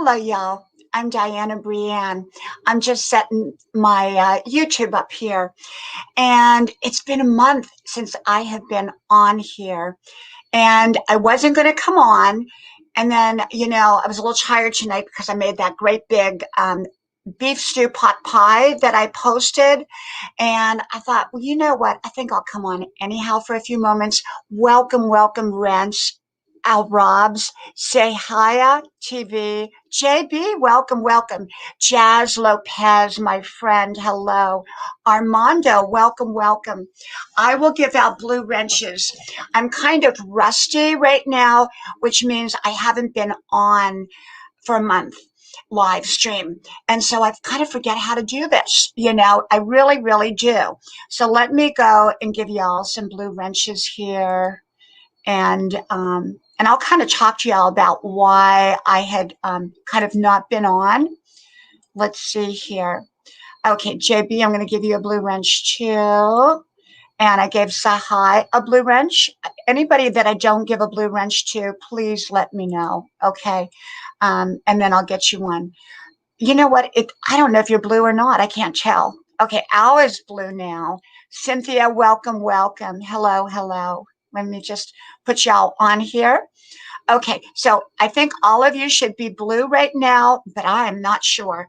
Hello, y'all. I'm Diana Brienne. I'm just setting my YouTube up here. And it's been a month since I have been on here. And I wasn't going to come on. And then, I was a little tired tonight because I made that great big beef stew pot pie that I posted. And I thought, well, you know what? I think I'll come on anyhow for a few moments. Welcome, welcome, Wrench. Al Robs, say hiya, TV. JB, welcome, welcome. Jazz Lopez, my friend, hello. Armando, welcome, welcome. I will give out blue wrenches. I'm kind of rusty right now, which means I haven't been on for a month live stream. And so I kind of forget how to do this. I really, really do. So let me go and give y'all some blue wrenches here. And I'll kind of talk to y'all about why I had kind of not been on. Let's see here. Okay, JB, I'm going to give you a blue wrench too. And I gave Sahai a blue wrench. Anybody that I don't give a blue wrench to, please let me know. Okay. And then I'll get you one. You know what? I don't know if you're blue or not. I can't tell. Okay, Al is blue now. Cynthia, welcome, welcome. Hello, hello. Let me just put y'all on here. Okay, so I think all of you should be blue right now, but I am not sure.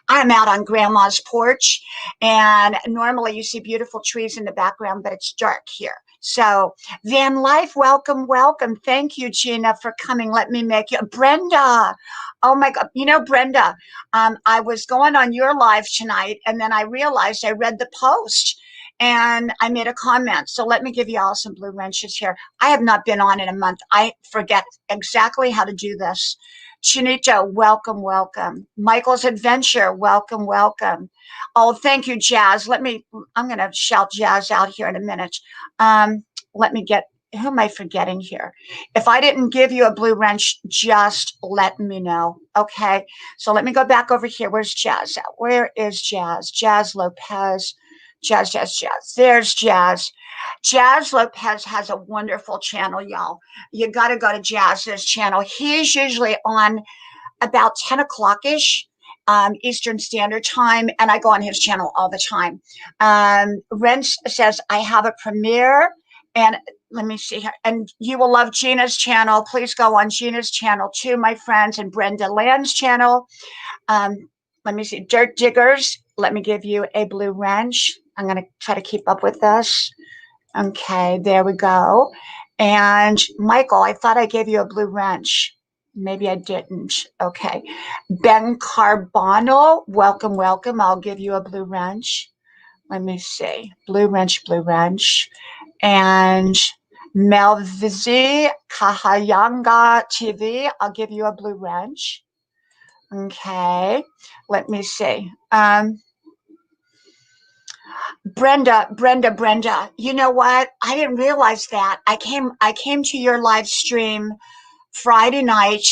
I'm out on Grandma's porch, and normally you see beautiful trees in the background, but it's dark here. So, Van Life, welcome, welcome. Thank you, Gina, for coming. Let me make you. Brenda, oh my God. Brenda, I was going on your live tonight, and then I realized I read the post. And I made a comment. So let me give you all some blue wrenches here. I have not been on in a month. I forget exactly how to do this. Chinito, welcome, welcome. Michael's Adventure, welcome, welcome. Oh, thank you, Jazz. I'm going to shout Jazz out here in a minute. Let me get, who am I forgetting here? If I didn't give you a blue wrench, just let me know. Okay. So let me go back over here. Where's Jazz at? Where is Jazz? Jazz Lopez. Jazz, Jazz, Jazz. There's Jazz. Jazz Lopez has a wonderful channel, y'all. You got to go to Jazz's channel. He's usually on about 10 o'clock-ish Eastern Standard Time, and I go on his channel all the time. Rens says, I have a premiere, and let me see here. And you will love Gina's channel. Please go on Gina's channel too, my friends, and Brenda Land's channel. Let me see. Dirt Diggers, let me give you a blue wrench. I'm going to try to keep up with this. Okay, there we go. And Michael, I thought I gave you a blue wrench. Maybe I didn't. Okay. Ben Carbano, welcome, welcome. I'll give you a blue wrench. Let me see. Blue wrench, blue wrench. And Melvizi Kahayanga TV, I'll give you a blue wrench. Okay. Let me see. Brenda, you know what? I didn't realize that. I came to your live stream Friday night,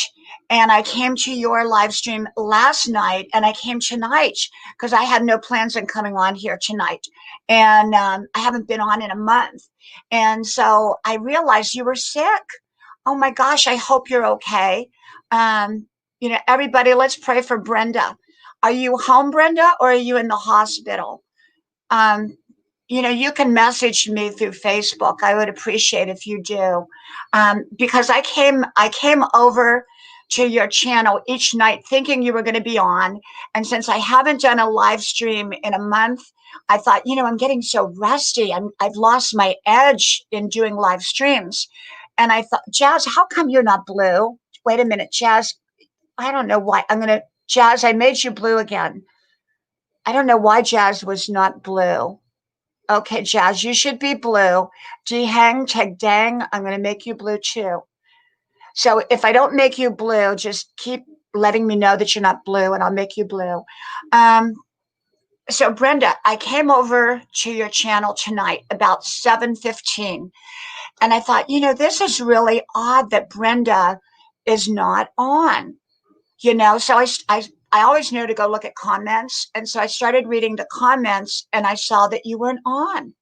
and I came to your live stream last night, and I came tonight because I had no plans on coming on here tonight. And I haven't been on in a month. And so I realized you were sick. Oh my gosh, I hope you're okay. Everybody, let's pray for Brenda. Are you home, Brenda, or are you in the hospital? You can message me through Facebook. I would appreciate if you do, because I came over to your channel each night thinking you were going to be on. And since I haven't done a live stream in a month, I thought, I'm getting so rusty. I've lost my edge in doing live streams. And I thought, Jazz, how come you're not blue? Wait a minute, Jazz. I don't know why. Jazz, I made you blue again. I don't know why Jazz was not blue. Okay, Jazz, you should be blue. Jihang, Teg Dang, I'm going to make you blue too. So if I don't make you blue, just keep letting me know that you're not blue and I'll make you blue. So Brenda, I came over to your channel tonight about 7:15, and I thought, this is really odd that Brenda is not on. So I always knew to go look at comments. And so I started reading the comments, and I saw that you weren't on.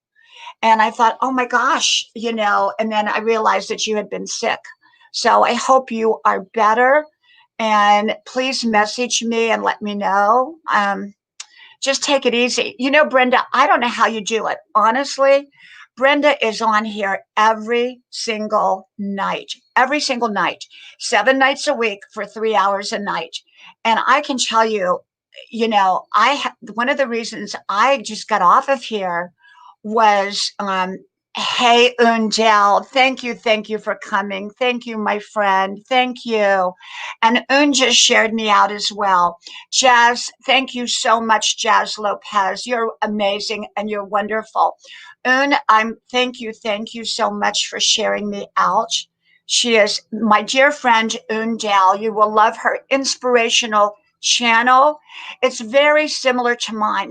And I thought, oh my gosh, and then I realized that you had been sick. So I hope you are better. And please message me and let me know. Just take it easy. You know, Brenda, I don't know how you do it. Honestly, Brenda is on here every single night, 7 nights a week for 3 hours a night. And I can tell you, one of the reasons I just got off of here was hey, Oondal, thank you for coming. Thank you, my friend. Thank you. And just shared me out as well. Jazz, thank you so much, Jazz Lopez. You're amazing and you're wonderful. Thank you so much for sharing me out. She is my dear friend Oondal. You will love her inspirational channel. It's very similar to mine.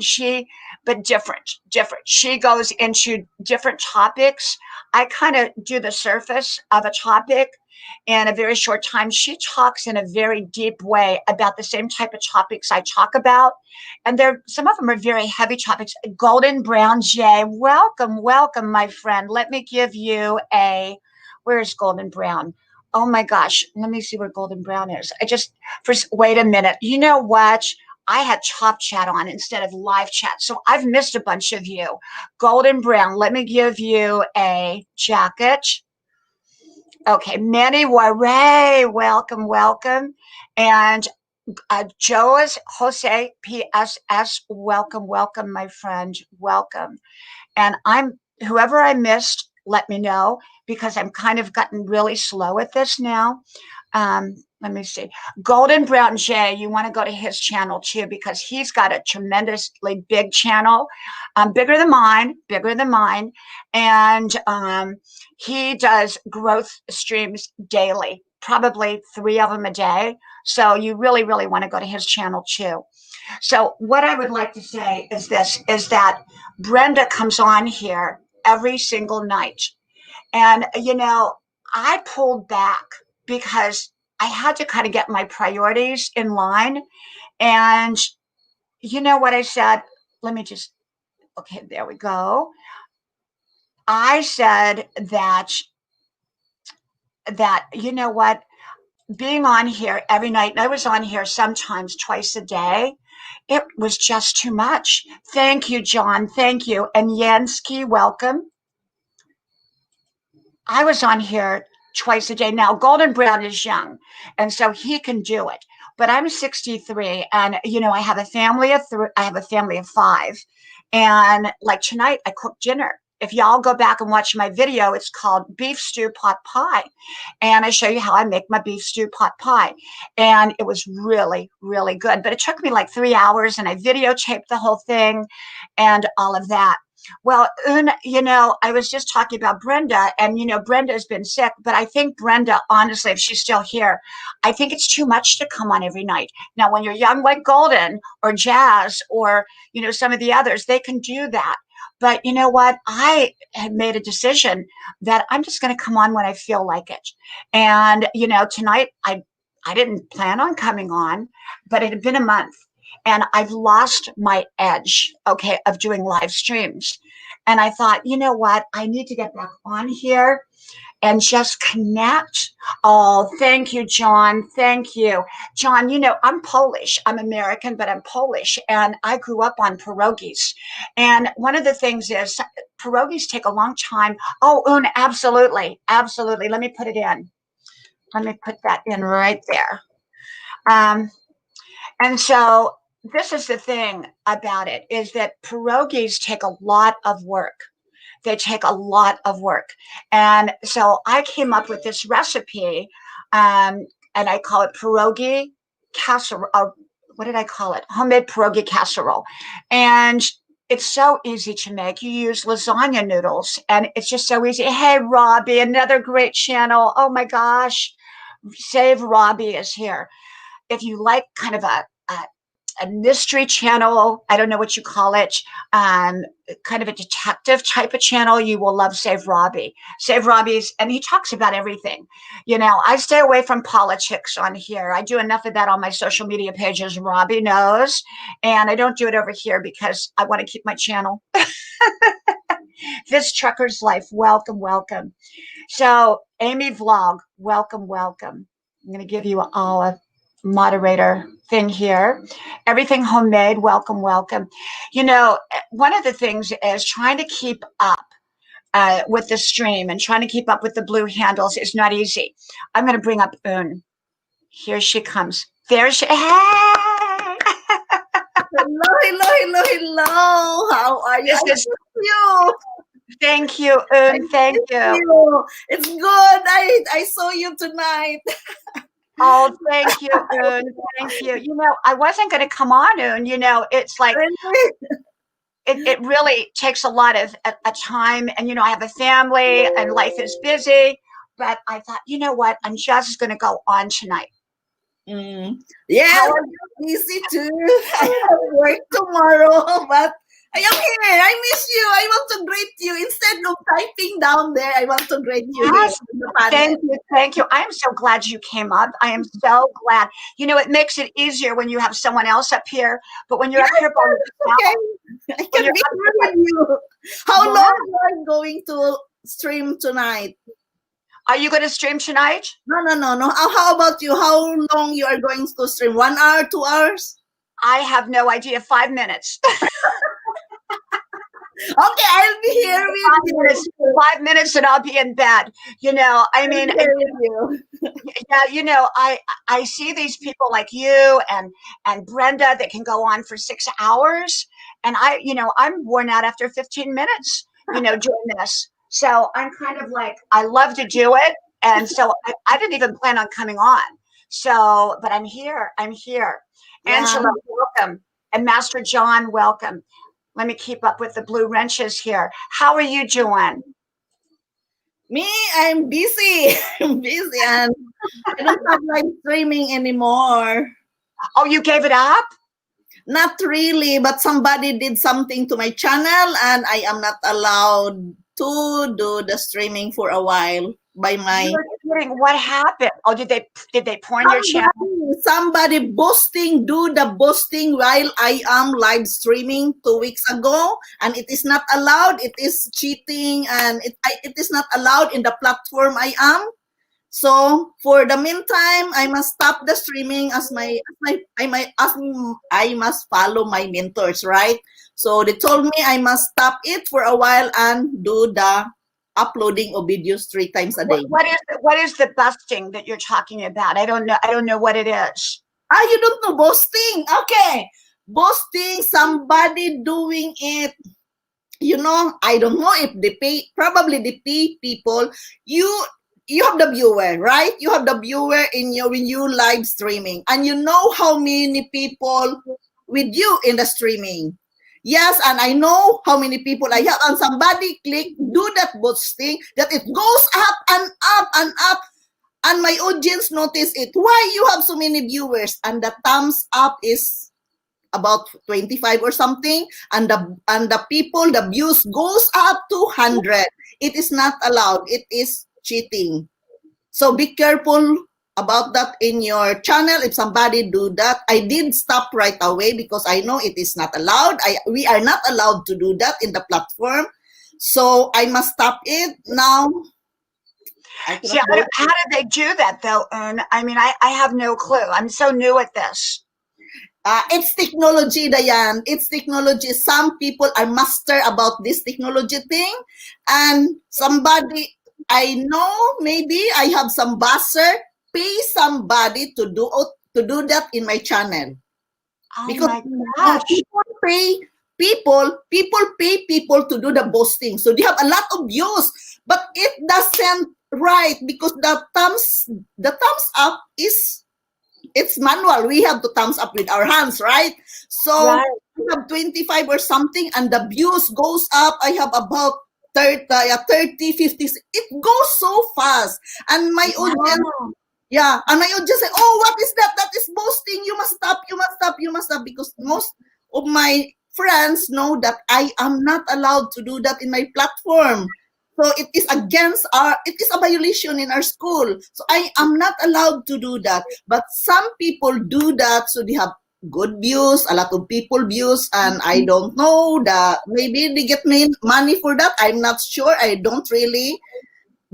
But different. She goes into different topics. I kind of do the surface of a topic in a very short time. She talks in a very deep way about the same type of topics I talk about. And some of them are very heavy topics. Golden Brown Jay, welcome, my friend. Let me give you where's Golden Brown? Oh my gosh, let me see where Golden Brown is. Wait a minute. You know what? I had Top Chat on instead of live chat. So I've missed a bunch of you. Golden Brown, let me give you a jacket. Okay, Manny Warray, welcome. And Jose PSS, welcome, my friend, welcome. And whoever I missed, let me know because I'm kind of gotten really slow at this now. Let me see. Golden Brown Jay, you want to go to his channel too because he's got a tremendously big channel, bigger than mine, and he does growth streams daily, probably 3 of them a day. So you really, really want to go to his channel too. So what I would like to say is that Brenda comes on here every single night. And, I pulled back because I had to kind of get my priorities in line. And you know what I said? Okay, there we go. I said that, you know what? Being on here every night, and I was on here sometimes twice a day, it was just too much. Thank you, John. Thank you. And Yansky, welcome. I was on here twice a day. Now, Golden Brown is young, and so he can do it. But I'm 63, and I have a family of I have a family of 5, and like tonight, I cooked dinner. If y'all go back and watch my video, it's called Beef Stew Pot Pie, and I show you how I make my beef stew pot pie, and it was really, really good. But it took me like 3 hours, and I videotaped the whole thing, and all of that. Well, I was just talking about Brenda, and Brenda's been sick, but I think Brenda, honestly, if she's still here, I think it's too much to come on every night. Now, when you're young like Golden or Jazz or some of the others, they can do that. But you know what? I had made a decision that I'm just going to come on when I feel like it. And tonight I didn't plan on coming on, but it had been a month and I've lost my edge, okay, of doing live streams. And I thought, you know what? I need to get back on here and just connect. Oh, thank you, John. Thank you. John, I'm Polish. I'm American, but I'm Polish. And I grew up on pierogies. And one of the things is pierogies take a long time. Oh, absolutely. Absolutely. Let me put it in. Let me put that in right there. And so this is the thing about it is that pierogies take a lot of work. They take a lot of work. And so I came up with this recipe, and I call it pierogi casserole. What did I call it? Homemade pierogi casserole. And it's so easy to make. You use lasagna noodles, and it's just so easy. Hey, Robbie, another great channel. Oh my gosh. Save Robbie is here. If you like kind of a mystery channel, I don't know what you call it, kind of a detective type of channel, you will love Save Robbie. Save Robbie's, and he talks about everything. I stay away from politics on here. I do enough of that on my social media pages, Robbie knows, and I don't do it over here because I want to keep my channel. This Trucker's Life, welcome. So Amy Vlog, welcome, welcome. I'm going to give you all a moderator thing here. Everything homemade, welcome, welcome. You know, one of the things is trying to keep up with the stream and trying to keep up with the blue handles is not easy. I'm going to bring up Un. Here she comes. There she. Hey! Hello, hello, hello, hello. How are you? This is, you. thank you, Un. Thank you. It's good. I saw you tonight. Oh, thank you, Un. Thank you. You know, I wasn't going to come on, Un. You know, it's like it really takes a lot of a time. And, you know, I have a family and life is busy. But I thought, you know what? I'm just going to go on tonight. Yes, I'm busy too. I have work tomorrow, but I am here. I miss you. I want to greet you. Instead of typing down there, I want to greet you. Yes, thank you, thank you. I am so glad you came up. I am so glad. You know, it makes it easier when you have someone else up here, but when you're up here by yourself, okay. I can be here with you. How long are you going to stream tonight? Are you going to stream tonight? No. How about you? How long you are going to stream? 1 hour, 2 hours? I have no idea. 5 minutes. Okay, I'll be here with you. 5 minutes and I'll be in bed. You know, I mean, yeah, you know, I see these people like you and Brenda that can go on for 6 hours. And I'm worn out after 15 minutes, you know, doing this. So I'm kind of like, I love to do it. And so I didn't even plan on coming on. So, but I'm here. Yeah. Angela, welcome. And Master John, welcome. Let me keep up with the blue wrenches here. How are you doing? Me, I'm busy. I'm busy and I don't have live streaming anymore. Oh, you gave it up? Not really, but somebody did something to my channel and I am not allowed to do the streaming for a while by my. What happened? Oh, did they porn your channel? Somebody do the boosting while I am live streaming 2 weeks ago, and it is not allowed. It is cheating, and it is not allowed in the platform I am. So for the meantime, I must stop the streaming I must follow my mentors, right? So they told me I must stop it for a while and do the uploading of videos 3 times a day. What is the busting that you're talking about? I don't know what it is. You don't know boasting? Okay. Boasting, somebody doing it. You know, I don't know if they pay, probably they pay people. You have the viewer, right? You have the viewer when you live streaming, and you know how many people with you in the streaming. Yes, and I know how many people I have, and somebody do that boosting, that it goes up and up and up, and my audience notice it. Why you have so many viewers? And the thumbs up is about 25 or something, and the views goes up to 100. It is not allowed. It is cheating. So be careful about that in your channel. If somebody do that, I did stop right away because I know it is not allowed. We are not allowed to do that in the platform. So I must stop it now. See, how did they do that though? I mean, I have no clue. I'm so new at this. It's technology, Diane. It's technology. Some people are master about this technology thing, and somebody I know, maybe I have some buzzer, pay somebody to do that in my channel. Oh because my gosh. people pay people to do the boosting, so they have a lot of views, but it doesn't right because the thumbs up it's manual. We have to thumbs up with our hands, right? So we have 25 or something, and the views goes up. I have about 30, 50. It goes so fast, and my audience, and my audience say, "Oh, what is that? That is boasting. You must stop. You must stop. You must stop." Because most of my friends know that I am not allowed to do that in my platform. So it is it is a violation in our school. So I am not allowed to do that. But some people do that, so they have good views, a lot of people views, and I don't know maybe they get money for that. I'm not sure. I don't really.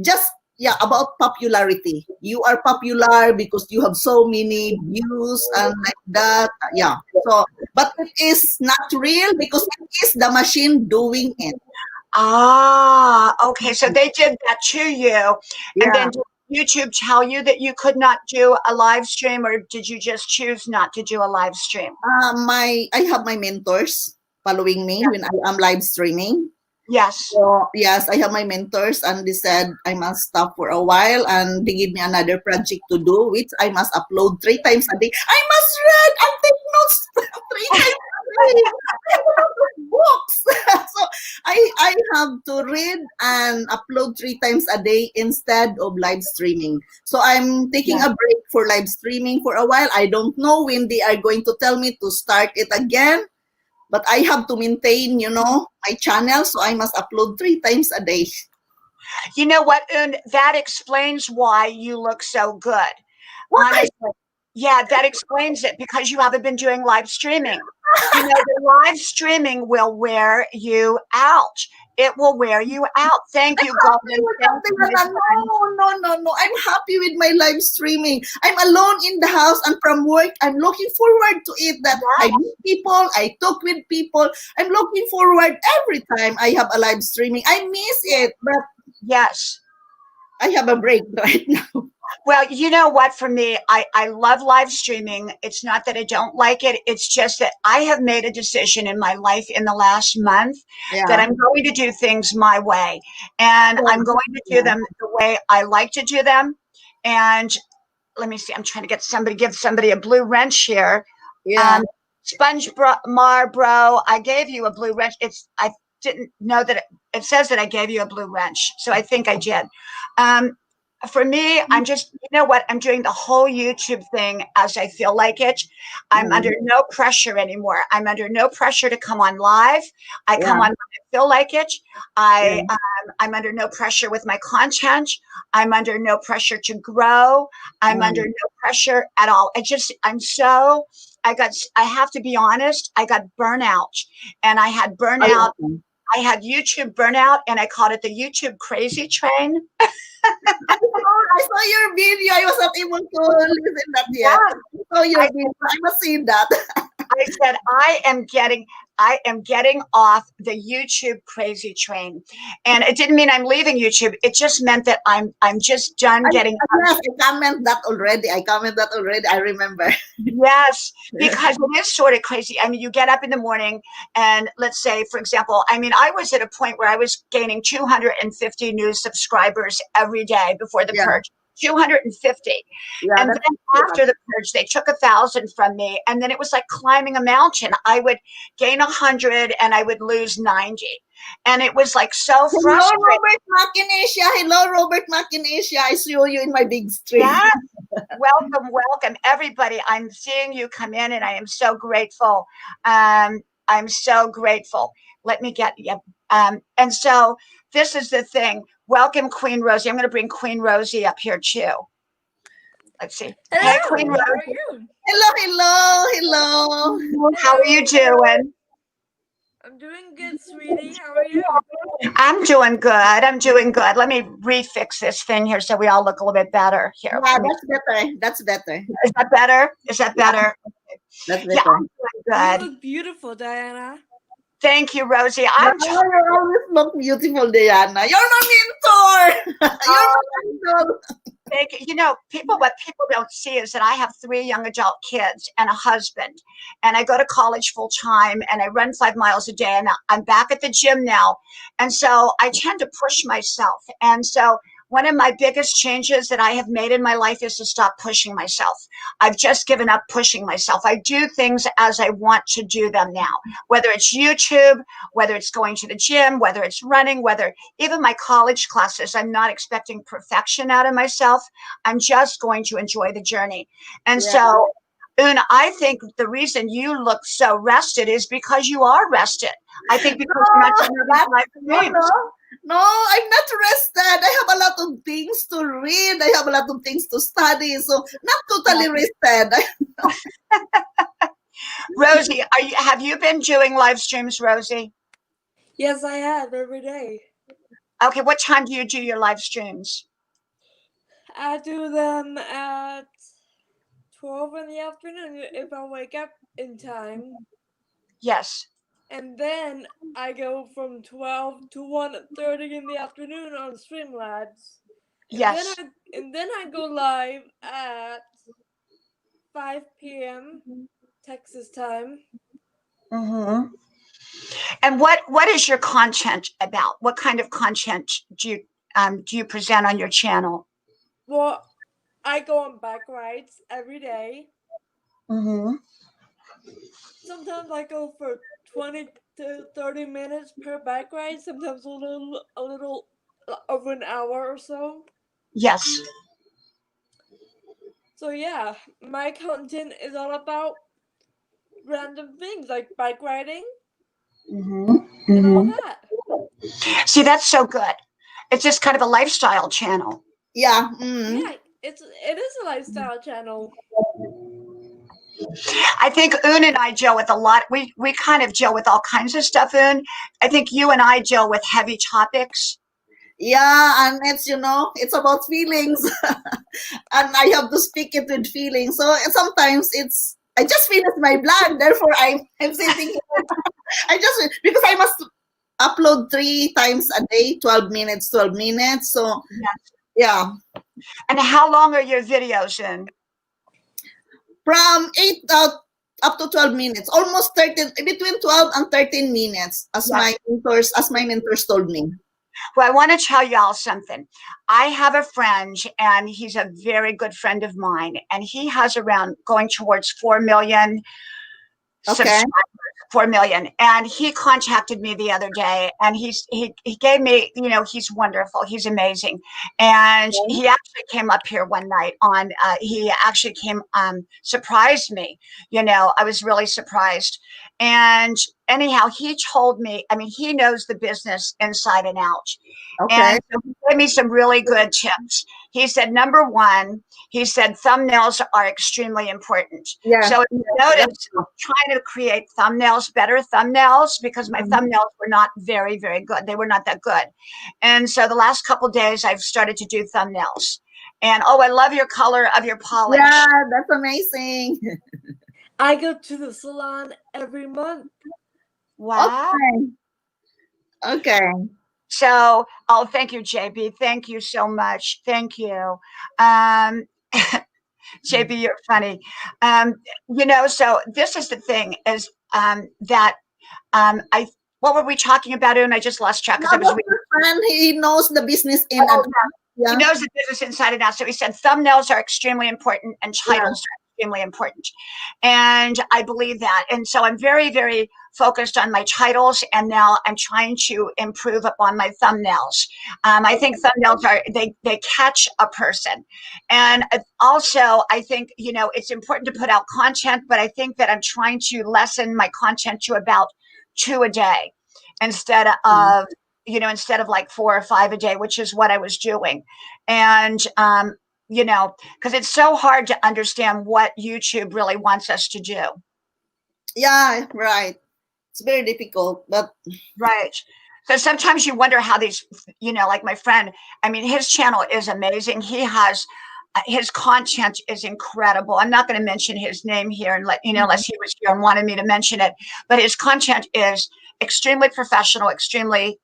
Just yeah, about popularity. You are popular because you have so many views and like that. Yeah. So, but it is not real because it is the machine doing it. Ah, okay. So they did that to you. And Yeah. then did YouTube tell you that you could not do a live stream, or did you just choose not to do a live stream? I have my mentors following me Yeah. when I am live streaming. Yes. So yes, I have my mentors, and they said I must stop for a while, and they give me another project to do, which I must upload 3 times a day. I must read and take notes 3 times a day. I have a lot of books, so I have to read and upload 3 times a day instead of live streaming. So I'm taking Yeah. a break for live streaming for a while. I don't know when they are going to tell me to start it again, but I have to maintain, my channel, so I must upload 3 times a day. You know what? And that explains why you look so good. Why? Honestly. Yeah, that explains it because you haven't been doing live streaming. You know, the live streaming will wear you out. It will wear you out. Thank you, Golden. Thank you, Miss Fun. No. I'm happy with my live streaming. I'm alone in the house, and from work, I'm looking forward to it. That I Yes, meet people, I talk with people. I'm looking forward every time I have a live streaming. I miss it, but yes. I have a break right now. Well, you know what? For me, I love live streaming. It's not that I don't like it. It's just that I have made a decision in my life in the last month that Yeah. I'm going to do things my way. And I'm going to do Yeah. them the way I like to do them. And let me see. I'm trying to give somebody a blue wrench here. Yeah. Um, Mar, bro, I gave you a blue wrench. I didn't know that it says that I gave you a blue wrench, so I think I did. Um, for me, I'm just, you know what? I'm doing the whole YouTube thing as I feel like it. I'm Yeah. under no pressure anymore. I'm under no pressure to come on live. I Yeah. come on when I feel like it. Yeah. I'm under no pressure with my content. I'm under no pressure to grow. I'm under no pressure at all. I have to be honest, I got burnout, and I had burnout. I I had YouTube burnout, and I called it the YouTube crazy train. I saw your video. I was not able to listen that yet. Yeah, I saw your I video. I must see that. I said, I am getting off the YouTube crazy train. And it didn't mean I'm leaving YouTube. It just meant that I'm just done getting Yes, I comment that already. I comment that already. I remember. yes, because it is sort of crazy. I mean, you get up in the morning and let's say, for example, I mean, I was at a point where I was gaining 250 new subscribers every day before the Yeah, purge. 250. yeah, And that's then too much. after the purge, they took 1,000 from me. And then it was like climbing a mountain. I would gain 100 and I would lose 90. And it was like so Hello, frustrating. Robert Mackinesia. Hello, Robert Mackinesia. I saw you in my big stream. Yeah. Welcome, everybody. I'm seeing you come in and I am so grateful. I'm so grateful. Let me get you. And so this is the thing. Welcome, Queen Rosie. I'm going to bring Queen Rosie up here too. Let's see. Hello, Hey, Queen how are Rosie. you? Hello. How are you doing? I'm doing good, sweetie. How are you? I'm doing good. I'm doing good. Let me refix this thing here so we all look a little bit better here. Yeah, that's better. That's better. Is that better? Is that better? That's Yeah, better. I'm doing You good. look beautiful, Diana. Thank you, Rosie. Yeah, I'm you always look beautiful, Diana. You're my mentor. You're oh, my mentor. thank you. You know, what people don't see is that I have 3 young adult kids and a husband, and I go to college full time, and I run 5 miles a day, and I'm back at the gym now, and so I tend to push myself, and so. One of my biggest changes that I have made in my life is to stop pushing myself. I've just given up pushing myself. I do things as I want to do them now, whether it's YouTube, whether it's going to the gym, whether it's running, whether even my college classes, I'm not expecting perfection out of myself. I'm just going to enjoy the journey. And Yeah. so, Una, I think the reason you look so rested is because you are rested. I think because you're not doing these live No, streams. no, I'm not rested. I have a lot of things to read. I have a lot of things to study. So not totally rested. Rosie, have you been doing live streams, Rosie? Yes, I have every day. Okay, what time do you do your live streams? I do them at 12 in the afternoon if I wake up in time. Yes. And then I go from 12 to 1:30 in the afternoon on Streamlabs. Yes. And then I go live at 5 p.m. Texas time. Mm-hmm. And what is your content about? What kind of content do you present on your channel? Well, I go on bike rides every day. Mm-hmm. Sometimes I go for 20 to 30 minutes per bike ride. Sometimes a little over an hour or so. Yes. So yeah, my content is all about random things like bike riding Mm-hmm. and all Mm-hmm. that. See, that's so good. It's just kind of a lifestyle channel. Yeah. Yeah, it is a lifestyle channel. I think Un and I deal with a lot. We kind of deal with all kinds of stuff, Un. I think you and I deal with heavy topics. Yeah, and it's about feelings, and I have to speak it with feelings. So sometimes I just finished my blood, therefore I'm sitting. I just because I must upload 3 times a day, 12 minutes, 12 minutes. So Yes. yeah, And how long are your videos in? from 8 up to 12 minutes, almost 13, between 12 and 13 minutes, Yes. as my mentors told me. Well, I want to tell y'all something. I have a friend, and he's a very good friend of mine, and he has around going towards 4 million Okay. subscribers. 4 million. And he contacted me the other day, and he gave me, he's wonderful, he's amazing. And he actually came up here one night on he actually came surprised me. I was really surprised. And anyhow, he told me, I mean, he knows the business inside and out. Okay. And so he gave me some really good tips. He said, number one, he said thumbnails are extremely important. Yes. So if you Yes, notice, that's true. trying to create better thumbnails, because my Mhm. thumbnails were not very, very good. They were not that good. And so the last couple of days, I've started to do thumbnails. And oh, I love your color of your polish. Yeah, that's amazing. I go to the salon every month. Wow. Okay. Okay. So, oh, thank you, JB. Thank you so much. Thank you. Um, JB, you're funny. Um, so this is the thing is that I what were we talking about? And I just lost track No, because I was but reading. your friend, he knows the business in and Oh, out. he Yeah. knows the business inside and out. So he said thumbnails are extremely important and Yeah. titles are extremely important. And I believe that. And so I'm very, very focused on my titles. And now I'm trying to improve upon my thumbnails. I think thumbnails they catch a person. And also, I think, it's important to put out content, but I think that I'm trying to lessen my content to about 2 a day instead of like 4 or 5 a day, which is what I was doing. And, because it's so hard to understand what YouTube really wants us to do. Yeah, right. It's very difficult, but Right. So sometimes you wonder how these, like my friend, I mean, his channel is amazing. He has, his content is incredible. I'm not going to mention his name here and unless he was here and wanted me to mention it, but his content is extremely professional, extremely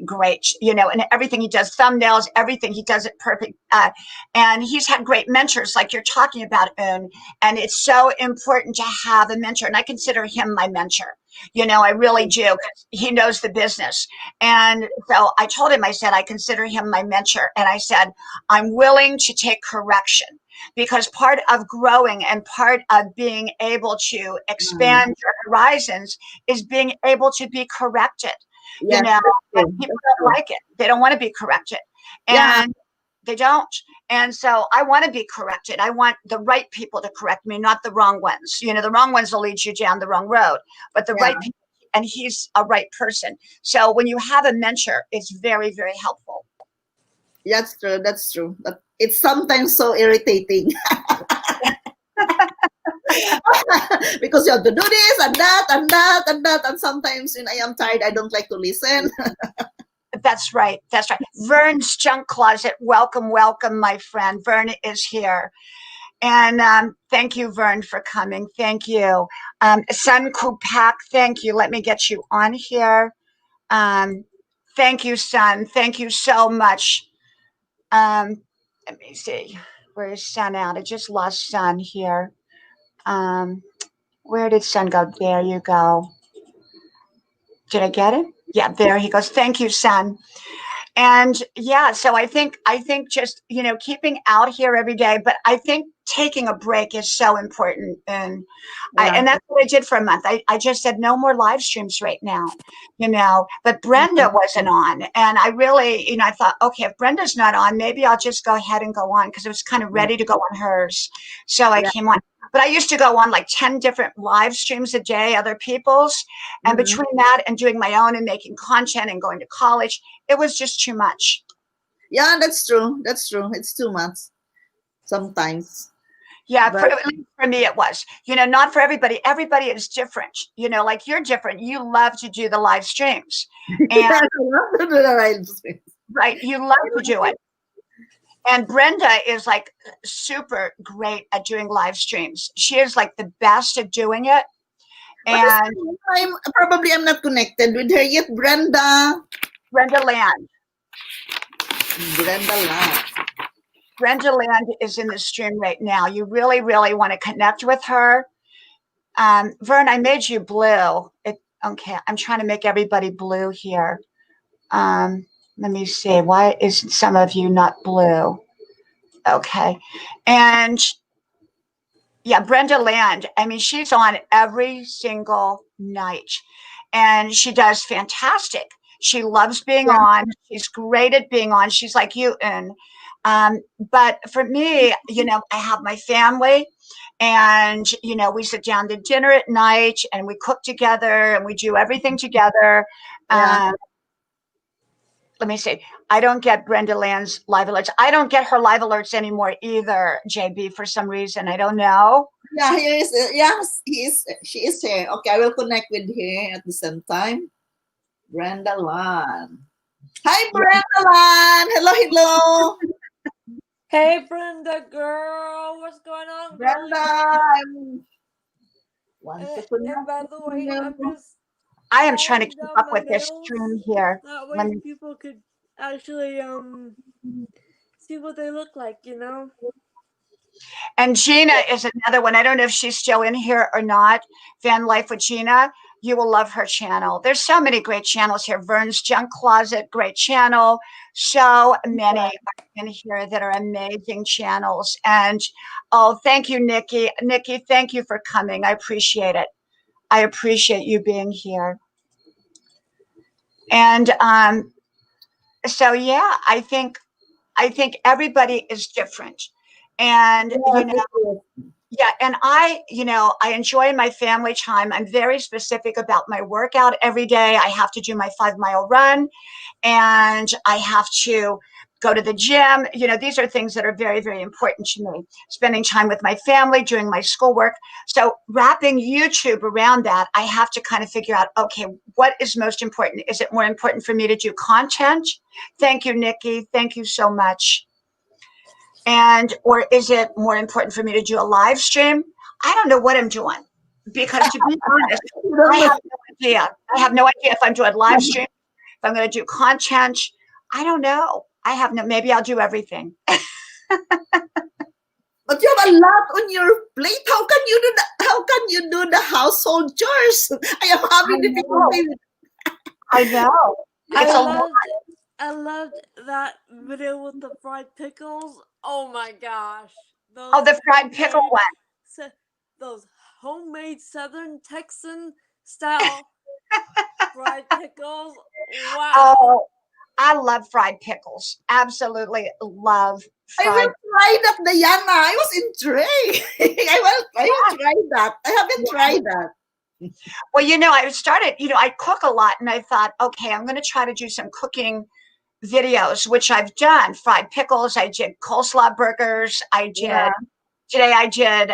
great, and everything he does, thumbnails, everything he does it perfect. And he's had great mentors, like you're talking about, and it's so important to have a mentor. And I consider him my mentor. I really do, because he knows the business. And so I told him, I said, I consider him my mentor. And I said, I'm willing to take correction, because part of growing and part of being able to expand your horizons is being able to be corrected. you yes, know, that's and true. people That's don't true. like it. They don't want to be corrected. Yeah, And they don't. And so I want to be corrected. I want the right people to correct me, not the wrong ones. The wrong ones will lead you down the wrong road, but the yeah. right people, and he's a right person. So when you have a mentor, it's very, very helpful. That's true. That's true. But it's sometimes so irritating because you have to do this and that and that and that. And sometimes when I am tired, I don't like to listen. That's right. That's right. Vern's Junk Closet. Welcome, welcome, my friend. Vern is here. And thank you, Vern, for coming. Thank you. Sun Kupak, thank you. Let me get you on here. Thank you, Sun. Thank you so much. Let me see. Where is Sun out? I just lost Sun here. Where did Sun go? There you go. Did I get it? Yeah, there he goes. Thank you, Sun. And yeah, so I think just, keeping out here every day, but I think taking a break is so important. And Yeah. and that's what I did for a month. I just said no more live streams right now, but Brenda Mhm. wasn't on. And I really, I thought, okay, if Brenda's not on, maybe I'll just go ahead and go on, because I was kind of ready to go on hers. So I Yeah. came on. But I used to go on like 10 different live streams a day, other people's. And Mhm. between that and doing my own and making content and going to college, it was just too much. Yeah, that's true. That's true. It's too much sometimes. Yeah, But at least for me it was. Not for everybody. Everybody is different. Like you're different. You love to do the live streams. And I love to do the right thing. right, you love to do it. And Brenda is like super great at doing live streams. She is like the best at doing it. What is And her name? I'm not connected with her yet. Brenda Land. Brenda Land. Brenda Land is in the stream right now. You really, really want to connect with her. Vern, I made you blue. Okay, I'm trying to make everybody blue here. Let me see. Why is some of you not blue? Okay. And yeah, Brenda Land. I mean, she's on every single night and she does fantastic. She loves being Yeah. on. She's great at being on. She's like you, and but for me, I have my family, and we sit down to dinner at night, and we cook together, and we do everything together. Yeah. Let me see. I don't get Brenda Land's live alerts. I don't get her live alerts anymore either, JB, for some reason. I don't know. Yeah, here is. Yes, he is. She is here. Okay, I will connect with her at the same time. Brenda Land. Hi, Yeah. Brenda Land. Hello, hello. Hey, Brenda girl, what's going on, Brenda, girlie? I want to And connect by with the way, I'm you. just I am trying to filing keep down up my with this nails. stream here. That Let way me. people could actually see what they look like. And Gina is another one. I don't know if she's still in here or not. Van Life with Gina. You will love her channel. There's so many great channels here. Vern's Junk Closet, great channel. So many in here that are amazing channels. And oh, thank you, Nikki. Nikki, thank you for coming. I appreciate it. I appreciate you being here. And so yeah, I think everybody is different. And Yes, it is. yeah, and I enjoy my family time. I'm very specific about my workout every day. I have to do my 5 mile run and I have to go to the gym. These are things that are very, very important to me. Spending time with my family, doing my schoolwork. So wrapping YouTube around that, I have to kind of figure out, okay, what is most important? Is it more important for me to do content? Thank you, Nikki. Thank you so much. Or is it more important for me to do a live stream? I don't know what I'm doing, because to be honest, You I don't know. have no idea. I have no idea if I'm doing live stream, if I'm going to do content. I don't know. I have no. Maybe I'll do everything. But you have a lot on your plate. How can you do that? How can you do the household chores? I am I having know. difficulty. I know. I It's a lot. loved that video with the fried pickles. Oh my gosh, Oh, those the fried pickle homemade, one. those homemade Southern Texan style fried pickles. Wow. Oh, I love fried pickles. Absolutely love I will fried. try that, Diana. I was intrigued. I will try that. I haven't Yeah. tried that. Well, I cook a lot, and I thought, okay, I'm going to try to do some cooking videos, which I've done. Fried pickles. I did coleslaw burgers. Yeah. Yesterday I did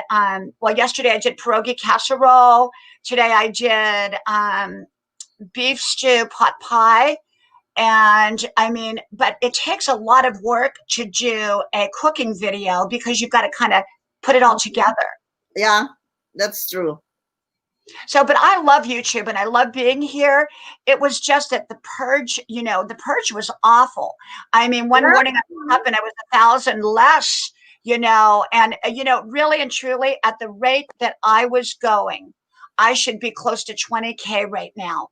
pierogi casserole. Today I did beef stew pot pie. And I mean, but it takes a lot of work to do a cooking video because you've got to kind of put it all together. Yeah, that's true. So, but I love YouTube and I love being here. It was just that the purge, the purge was awful. I mean, one morning I woke up and I was 1,000 less, and, really and truly at the rate that I was going, I should be close to 20K right now.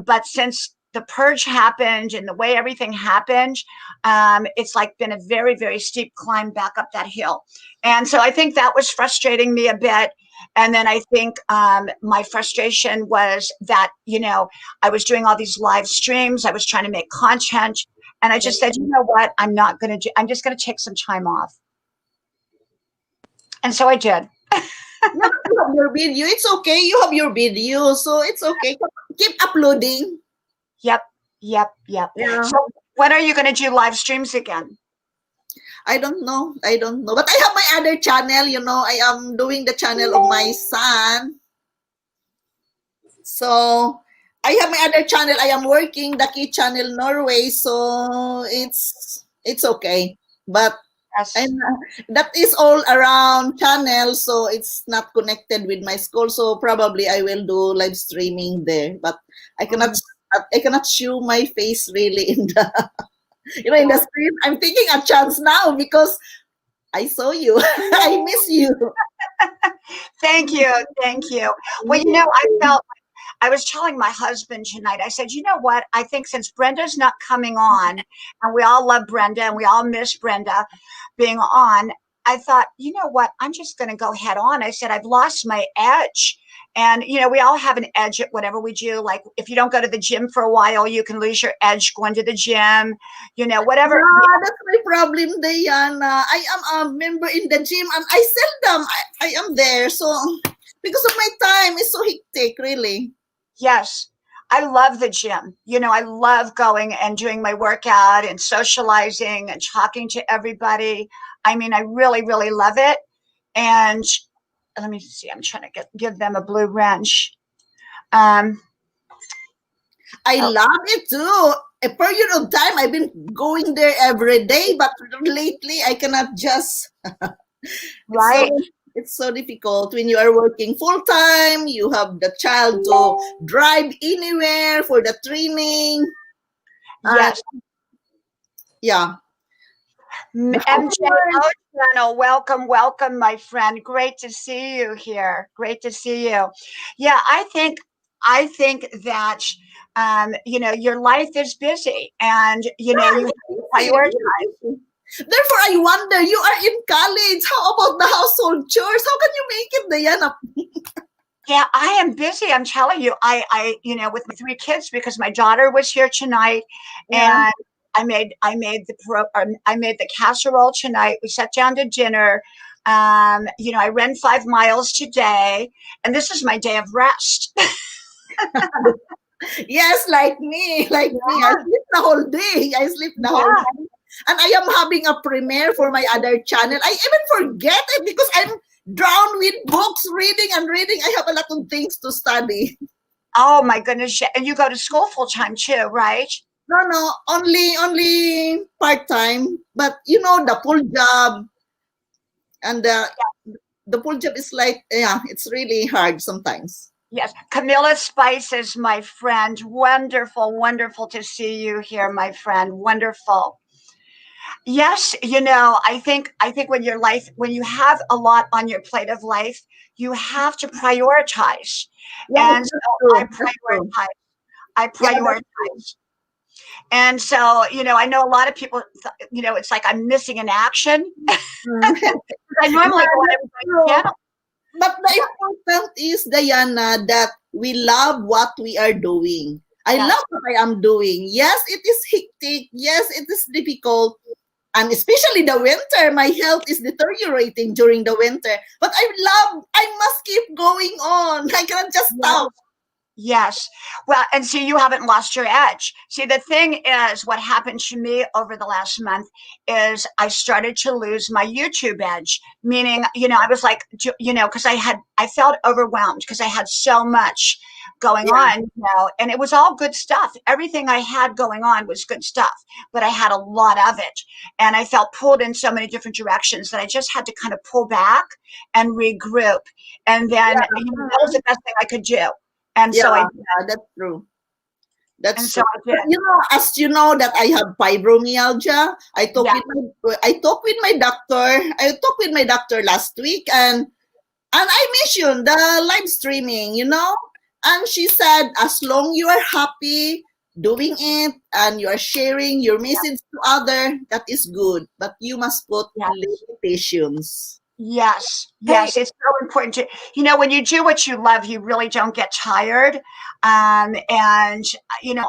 But since the purge happened and the way everything happened, it's like been a very, very steep climb back up that hill. And so I think that was frustrating me a bit. And then I think my frustration was that, I was doing all these live streams. I was trying to make content. And I just said, you know what? I'm just going to take some time off. And so I did. You have your video. It's okay. You have your video. So it's okay. Keep uploading. Yep. Yeah. So when are you going to do live streams again? I don't know. But I have my other channel, I am doing the channel of my son. So I have my other channel. I am working the key channel Norway. So it's okay. But Yes. and that is all around channel. So it's not connected with my school. So probably I will do live streaming there. But I cannot show my face really in the in the screen. I'm taking a chance now because I saw you. I miss you. Thank you. Well, I was telling my husband tonight, I said, you know what? I think since Brenda's not coming on, and we all love Brenda and we all miss Brenda being on, I thought, you know what? I'm just going to go head on. I said, I've lost my edge. And, we all have an edge at whatever we do. Like if you don't go to the gym for a while, you can lose your edge going to the gym, whatever. Yeah, that's my problem, Diana. I am a member in the gym and I seldom I am there. So because of my time, it's so hectic, really. Yes. I love the gym. I love going and doing my workout and socializing and talking to everybody. I mean, I really, really love it. And let me see. I'm trying to give them a blue wrench. I love it too. A period of time I've been going there every day, but lately I cannot just. Right. It's so difficult when you are working full time. You have the child to drive anywhere for the training. Yes. Yeah. MJ Channel, welcome, my friend. Great to see you here. Great to see you. Yeah, I think that your life is busy, and you have to prioritize. Therefore, I wonder, you are in college. How about the household chores? How can you make it, Diana? Yeah, I am busy. I'm telling you, I with my 3 kids because my daughter was here tonight, and I made the casserole tonight. We sat down to dinner. I ran 5 miles today, and this is my day of rest. Yes, like me. I sleep the whole day. And I am having a premiere for my other channel. I even forget it because I'm drowned with books, reading. I have a lot of things to study. Oh my goodness! And you go to school full time too, right? No, only part time. But the full job and the full job is like it's really hard sometimes. Yes, Camilla Spice is my friend. Wonderful to see you here, my friend. Wonderful. Yes, I think when you have a lot on your plate of life, you have to prioritize. Yeah, And so I prioritize. And so, I know a lot of people, it's like I'm missing an action. I normally go on every channel. But the important is, Diana, that we love what we are doing. I love what I am doing. Yes, it is hectic. Yes, it is difficult. And especially the winter, my health is deteriorating during the winter. But I must keep going on. I cannot just stop. Yes. Well, and see, you haven't lost your edge. See, the thing is, what happened to me over the last month is I started to lose my YouTube edge, meaning, I was like, because I felt overwhelmed because I had so much going Yeah, on, and it was all good stuff. Everything I had going on was good stuff, but I had a lot of it. And I felt pulled in so many different directions that I just had to kind of pull back and regroup. And then, yeah, that was the best thing I could do. And yeah, so I yeah, that's true. and That's so true. I But did. as you know that I have fibromyalgia. Yeah. I talked with my doctor. I talked with my doctor last week, and I mentioned the live streaming, and she said as long you are happy doing it and you are sharing your message to other, that is good. But you must put Yeah. limitations. Yes, Hey, yes, it's so important to, when you do what you love, you really don't get tired. And,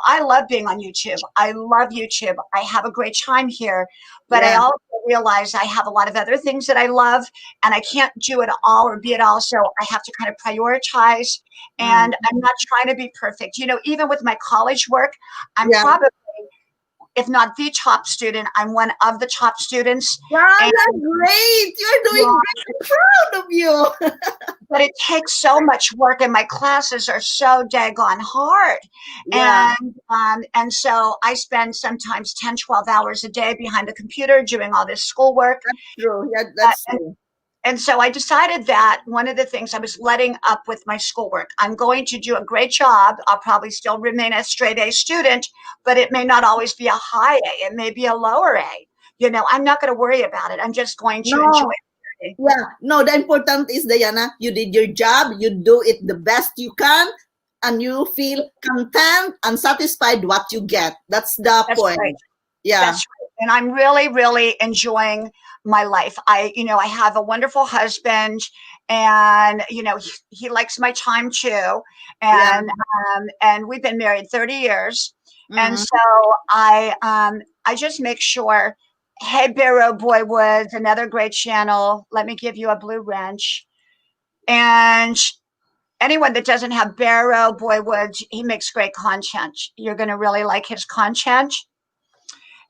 I love being on YouTube. I love YouTube. I have a great time here, but I Yeah, also realize I have a lot of other things that I love and I can't do it all or be it all. So I have to kind of prioritize mm, and I'm not trying to be perfect. Even with my college work, I'm yeah. probably, if not the top student, I'm one of the top students. Wow, And you're great. You're doing yeah, great. I'm proud of you. but it takes so much work and my classes are so daggone hard, Yeah, and so I spend sometimes 10, 12 hours a day behind the computer doing all this schoolwork. that's true. Yeah, uh, that's and, true. and so I decided that one of the things I was letting up with my schoolwork, I'm going to do a great job. I'll probably still remain a straight A student, but it may not always be a high A. It may be a lower A. I'm not going to worry about it. I'm just going to enjoy No, it. yeah, no, the important is, Diana, you did your job, you do it the best you can, and you feel content and satisfied what you get. That's the That's right. point. Yeah, That's right. And I'm really, really enjoying my life. I have a wonderful husband and, he likes my time too. yeah. And we've been married 30 years. And Mm. so I just make sure, hey, Barrow Boy Woods, another great channel. Let me give you a blue wrench. And anyone that doesn't have Barrow Boy Woods, he makes great content. You're going to really like his content.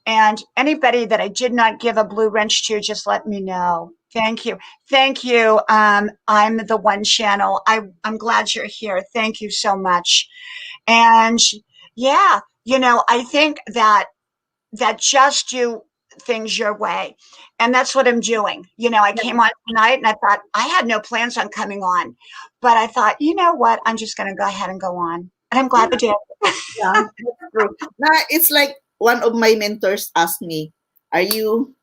And anybody that I did not give a blue wrench to, just let me know. Thank you. Thank you. I'm the one channel. I'm glad you're here. Thank you so much. And yeah, I think that just do things your way. And that's what I'm doing. I came on tonight and I thought I had no plans on coming on, but I thought, you know what? I'm just going to go ahead and go on. And I'm glad I did. Yeah, that's true. Now it's like one of my mentors asked me, "Are you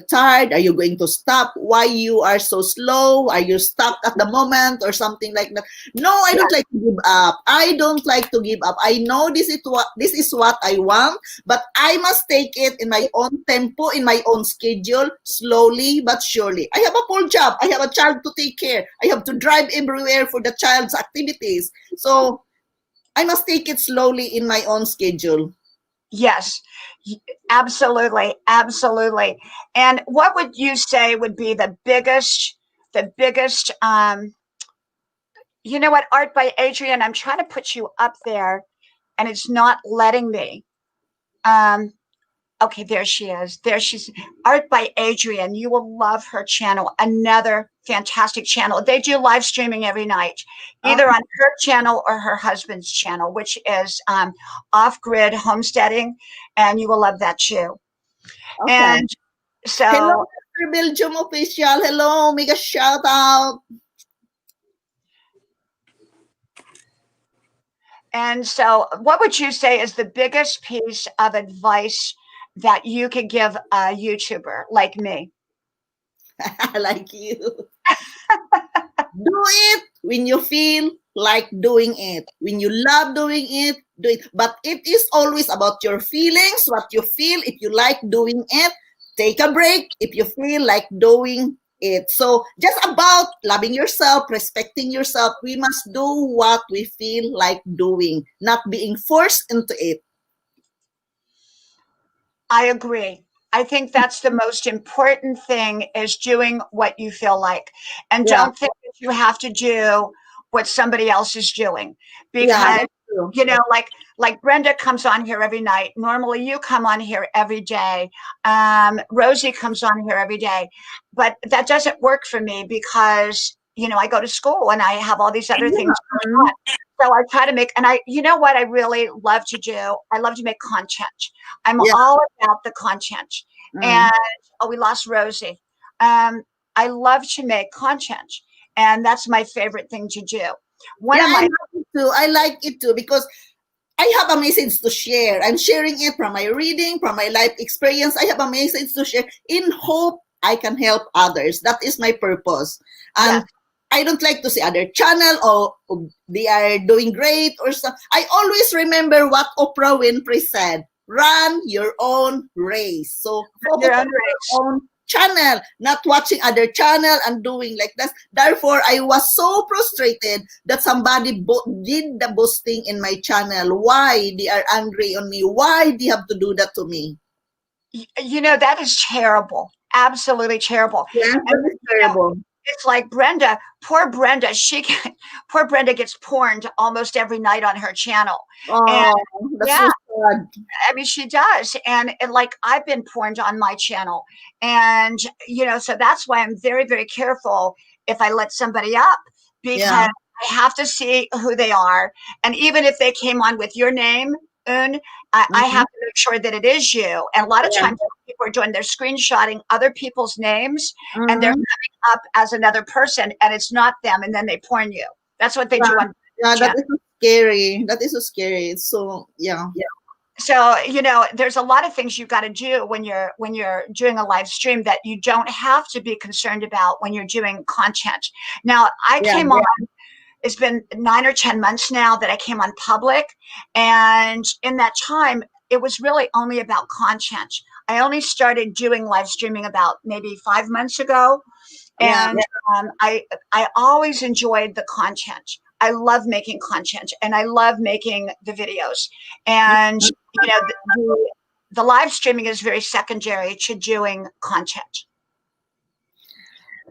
tired? Are you going to stop? Why you are so slow? Are you stuck at the moment or something like that?" No, I Yeah. don't like to give up. I don't like to give up. I know this is what I want, but I must take it in my own tempo, in my own schedule, slowly but surely. I have a full job. I have a child to take care. I have to drive everywhere for the child's activities. So I must take it slowly in my own schedule. Yes, absolutely, absolutely. And what would you say would be the biggest, you know what, Art by Adrian, I'm trying to put you up there and it's not letting me. Um, Okay, there she is. There she's Art by Adrian. You will love her channel. Another fantastic channel. They do live streaming every night, either Okay. on her channel or her husband's channel, which is Off Grid Homesteading, and you will love that too. Okay. And Hello, so, Mr. Belgium official. Hello, make a shout out. what would you say is the biggest piece of advice that you could give a YouTuber like me? Like you. Do it when you feel like doing it. When you love doing it, do it. But it is always about your feelings, what you feel. If you like doing it, take a break if you feel like doing it. So just about loving yourself, respecting yourself, we must do what we feel like doing, not being forced into it. I agree. I think that's the most important thing is doing what you feel like. And Yeah. don't think that you have to do what somebody else is doing, Yeah, because that's true. you know, like Brenda comes on here every night. Normally, you come on here every day. Rosie comes on here every day, but that doesn't work for me because you know I go to school and I have all these other things going Mhm. on. So I try to make, and you know what I really love to do? I love to make content. I'm Yeah. all about the content. Mm. And oh, we lost Rosie. I love to make content, and that's my favorite thing to do. One Yeah, of I my like it too. I like it too because I have a message to share. I'm sharing it from my reading, from my life experience. I have a message to share in hope I can help others. That is my purpose. Yes, And I don't like to see other channel or they are doing great or so. I always remember what Oprah Winfrey said. Run your own race. So focus your own on race. your own channel, not watching other channel and doing like that. Therefore, I was so frustrated that somebody did the boosting in my channel. Why they are angry on me? Why they have to do that to me? You know, that is terrible. Absolutely terrible. Yes, And that is you know, terrible. it's like Brenda, poor Brenda, poor Brenda gets porned almost every night on her channel. And Oh, that's so yeah, sad. I mean, she does. And like, I've been porned on my channel. And, you know, so that's why I'm very, very careful if I let somebody up, Yeah. because I have to see who they are. And even if they came on with your name, Un, I Mhm. have to make sure that it is you. And a lot of Yeah. times people are doing, they're screenshotting other people's names and they're Mhm. coming up as another person and it's not them. And then they porn you. That's what they Yeah. do on Yeah, that channel. is so scary. That is so scary. So yeah. So you know there's a lot of things you've got to do when you're doing a live stream that you don't have to be concerned about when you're doing content. Now I Yeah. came on, it's been 9 or 10 months now that I came on public, and in that time it was really only about content. I only started doing live streaming about maybe 5 months ago, Yeah. and I always enjoyed the content. I love making content, and I love making the videos. And you know, the live streaming is very secondary to doing content.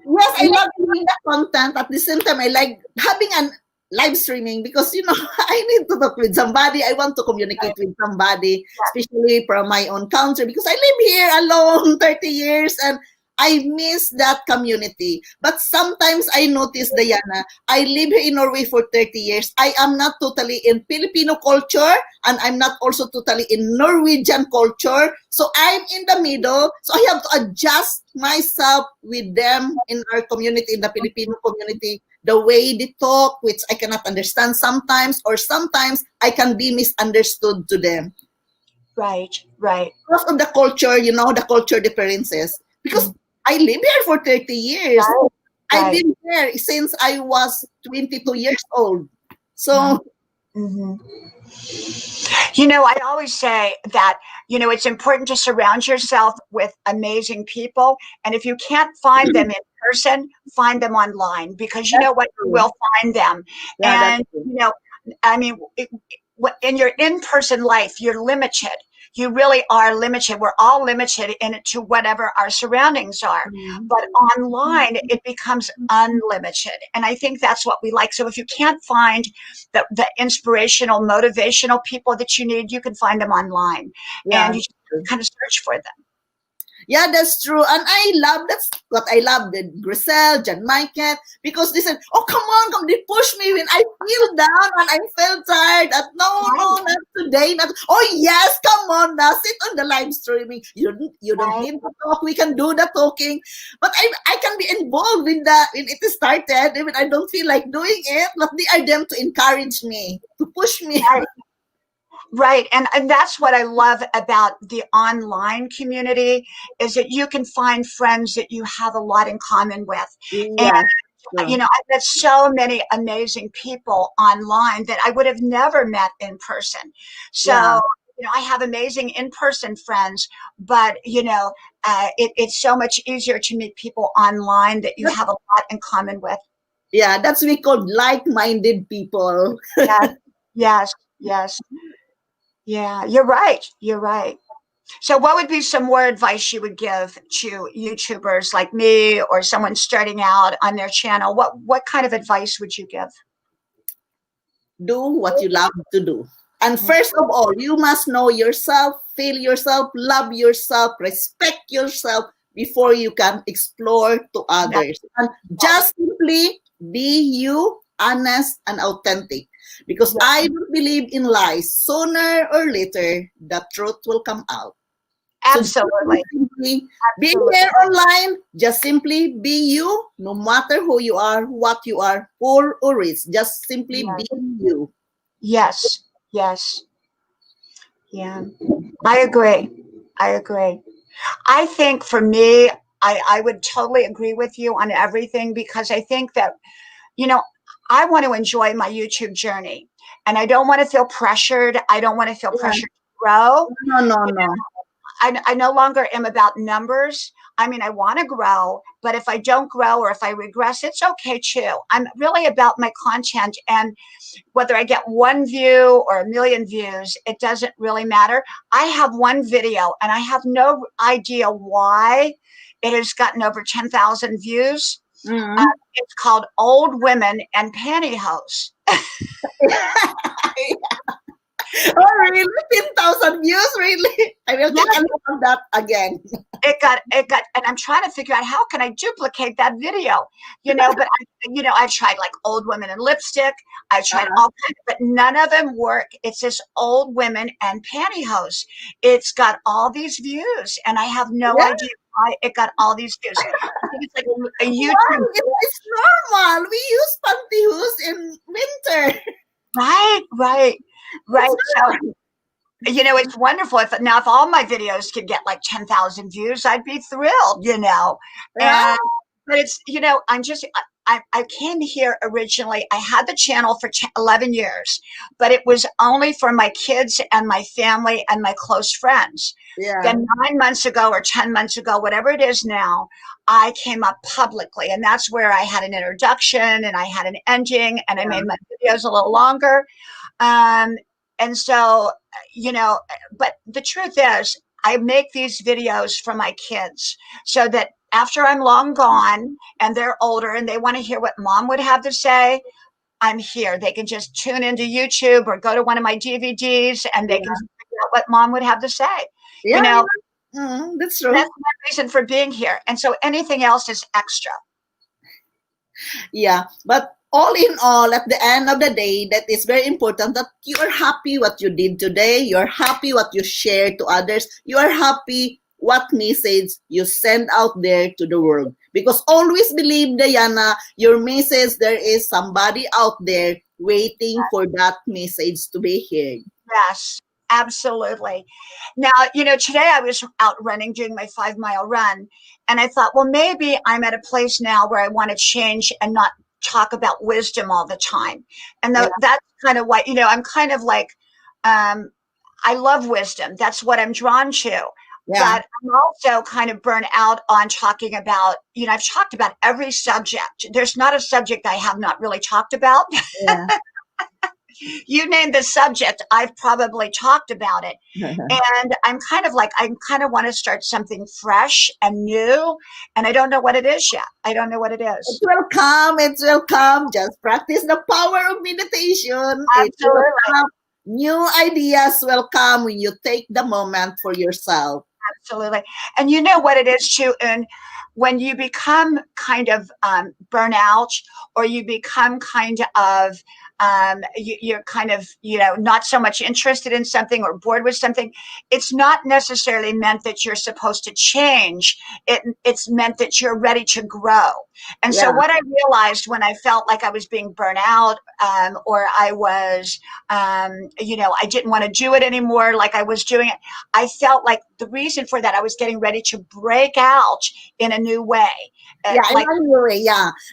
Yes, I love doing the content. At the same time, I like having an live streaming because I need to talk with somebody. I want to communicate with somebody, especially from my own country because I live here alone 30 years and I miss that community. But sometimes I notice, Diana, I live here in Norway for 30 years. I am not totally in Filipino culture and I'm not also totally in Norwegian culture. So I'm in the middle. So I have to adjust myself with them in our community, in the Filipino community, the way they talk, which I cannot understand sometimes, or sometimes I can be misunderstood to them Right, right. because of the culture, the culture differences. Because I live here for 30 years. Right, I've right. been there since I was 22 years old. Mhm, So, mhm. You know, I always say that, you know, it's important to surround yourself with amazing people. And if you can't find them in person, find them online because you that's know what? You true. will find them. Yeah, that's And, true. you know, I mean, in your in person life, you're limited. You really are limited. We're all limited to whatever our surroundings are. Mm. But online, it becomes unlimited. And I think that's what we like. So if you can't find the inspirational, motivational people that you need, you can find them online. Yeah, And you just kind of search for them. yeah, that's true. And that's what I love, the Grisel, John Michael, because they said, oh, come, they push me when I feel down and I feel tired. And no, Right, not today. Not, oh, yes, come on now, sit on the live streaming. You don't right. need to talk. We can do the talking. But I can be involved when it started, even I don't feel like doing it, but they are them to encourage me, to push me. Right. Right. And that's what I love about the online community is that you can find friends that you have a lot in common with. And, Yes, you true. know, I've met so many amazing people online that I would have never met in person. Yeah. So, you know, I have amazing in-person friends, but, you know, it's so much easier to meet people online that you have a lot in common with. Yeah, that's we call like-minded people. Yes, yes, yes. Yeah, you're right. You're right. So, what would be some more advice you would give to YouTubers like me or someone starting out on their channel? What kind of advice would you give? do what you love to do. And first of all, you must know yourself, feel yourself, love yourself, respect yourself before you can explore to others. And just simply be you, honest and authentic. Because I don't believe in lies. Sooner or later, the truth will come out. Absolutely. So be here online, just simply be you, no matter who you are, what you are, poor or rich. Just simply be you. Yes. Yes. Yeah. I agree. I agree. I think for me, I would totally agree with you on everything because I think that, you know, I want to enjoy my YouTube journey and I don't want to feel pressured. I don't want to feel pressured to grow. No. I no longer am about numbers. I mean, I want to grow, but if I don't grow or if I regress, it's okay too. I'm really about my content, and whether I get one view or a million views, it doesn't really matter. I have one video and I have no idea why it has gotten over 10,000 views. It's called Old Women and Pantyhose. Oh, really? 10,000 views? Really? I will take a look at that again. It got, and I'm trying to figure out how can I duplicate that video, but I've tried like old women in lipstick. I've tried all kinds, but none of them work. It's this old women and pantyhose. It's got all these views and I have no idea why it got all these views. I think it's like a YouTube. It's normal. We use pantyhose in winter. Right. So, it's wonderful. If all my videos could get like 10,000 views, I'd be thrilled, And but it's, I came here originally. I had the channel for 11 years, but it was only for my kids and my family and my close friends. Yeah. Then 9 months ago or 10 months ago, whatever it is now, I came up publicly, and that's where I had an introduction and I had an ending, and I made my videos a little longer. And so, but the truth is, I make these videos for my kids so that after I'm long gone and they're older and they want to hear what mom would have to say, I'm here. They can just tune into YouTube or go to one of my DVDs and they can figure out what mom would have to say. That's true. That's my reason for being here. And so anything else is extra. Yeah, but all in all, at the end of the day, that is very important that you are happy what you did today. You're happy what you share to others. You are happy what message you send out there to the world. Because always believe, Diana, your message, there is somebody out there waiting for that message to be heard. Yes, absolutely. Now, today I was out running, doing my 5-mile run, and I thought, well, maybe I'm at a place now where I want to change and not talk about wisdom all the time. And that's kind of what, I'm kind of like, I love wisdom. That's what I'm drawn to. But I'm also kind of burnt out on talking about, I've talked about every subject. There's not a subject I have not really talked about. Yeah. You name the subject, I've probably talked about it. And I'm kind of want to start something fresh and new. And I don't know what it is yet. I don't know what it is. It will come. Just practice the power of meditation. Absolutely. New ideas will come when you take the moment for yourself. Absolutely. And you know what it is too, and when you become kind of burnout, or you become kind of you're kind of not so much interested in something or bored with something, it's not necessarily meant that you're supposed to change. It's meant that you're ready to grow. And so what I realized when I felt like I was being burnt out, or I was I didn't want to do it anymore like I was doing it, I felt like the reason for that, I was getting ready to break out in a new way. In a new way,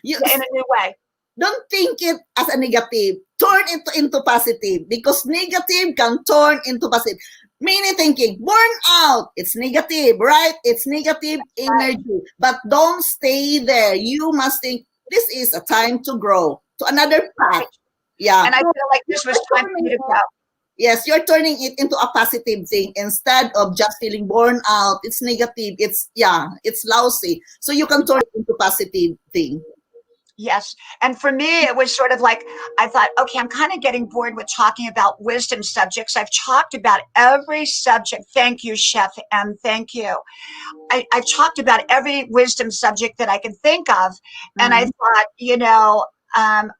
in a new way. Don't think it as a negative. Turn it into positive, because negative can turn into positive. Meaning thinking, burn out, it's negative, right? It's negative energy. But don't stay there. You must think, this is a time to grow to another path. Yeah. And I feel like this was time for you to go. Yes, you're turning it into a positive thing instead of just feeling burn out. It's negative. It's lousy. So you can turn it into positive thing. Yes. And for me, it was sort of like, I thought, okay, I'm kind of getting bored with talking about wisdom subjects. I've talked about every subject. Thank you, Chef M. Thank you. I've talked about every wisdom subject that I can think of. And I Mm. thought,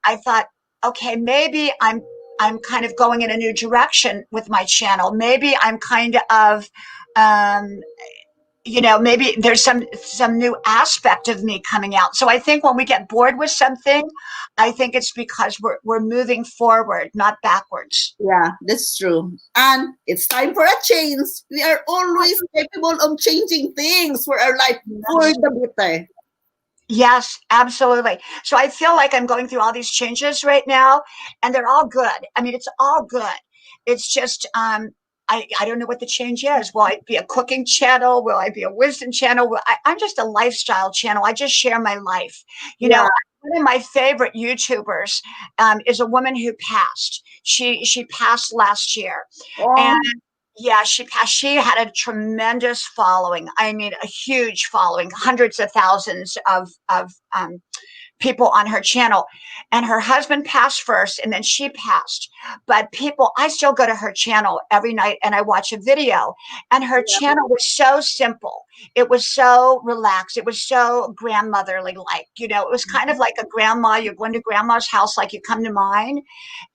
I thought, okay, maybe I'm kind of going in a new direction with my channel. Maybe I'm kind of, um, maybe there's some new aspect of me coming out. So I think when we get bored with something, I think it's because we're moving forward, not backwards. Yeah, that's true. And it's time for a change. We are always capable of changing things for our life for Yes. the better. Yes, absolutely. So I feel like I'm going through all these changes right now, and they're all good. I mean, it's all good. It's just I don't know what the change is. Will I be a cooking channel? Will I be a wisdom channel? I'm just a lifestyle channel. I just share my life. Yeah. One of my favorite YouTubers is a woman who passed. She passed last year, and Oh, yeah, she passed. She had a tremendous following. I mean, a huge following, hundreds of thousands of people on her channel. And her husband passed first, and then she passed. But I still go to her channel every night and I watch a video. And her channel was so simple. It was so relaxed. It was so grandmotherly like. It was kind of like a grandma. You're going to grandma's house like you come to mine.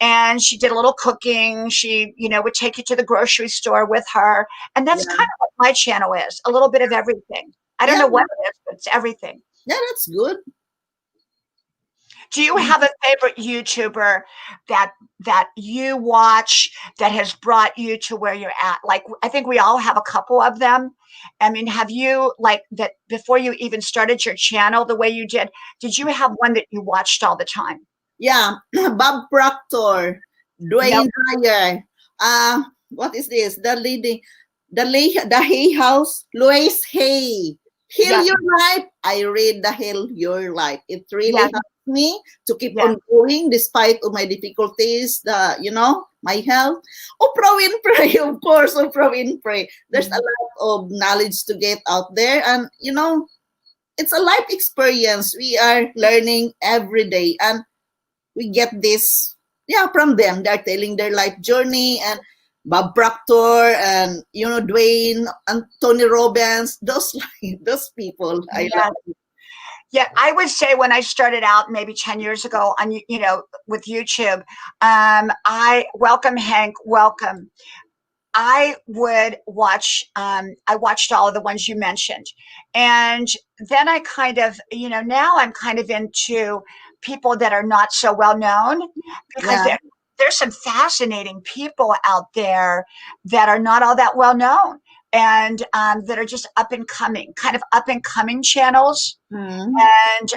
And she did a little cooking. She, would take you to the grocery store with her. And that's yeah. kind of what my channel is, a little bit of everything. I don't Yeah, know what it is, but it's everything. yeah, that's good. Do you have a favorite YouTuber that you watch that has brought you to where you're at? Like, I think we all have a couple of them. I mean, have you like that before you even started your channel the way you did you have one that you watched all the time? Yeah, Bob Proctor, No. Dwayne Dyer. What is this? The Hay House, Louis Hay. Heal Yes. Your Life. I read the Heal Your Life. It really Yes. helped me to keep Yes. on going despite of my difficulties, my health. Oprah Winfrey, of course, Oprah Winfrey. There's a lot of knowledge to get out there, and it's a life experience. We are learning every day, and we get this, yeah, from them. They're telling their life journey, and Bob Proctor, and Dwayne and Tony Robbins, those people I Yeah. love. Yeah, I would say when I started out maybe 10 years ago on with YouTube, I welcome Hank, welcome. I would watch, I watched all of the ones you mentioned. And then I kind of, now I'm kind of into people that are not so well known because Yeah. there's some fascinating people out there that are not all that well known and that are just up and coming, kind of up and coming channels. Mm.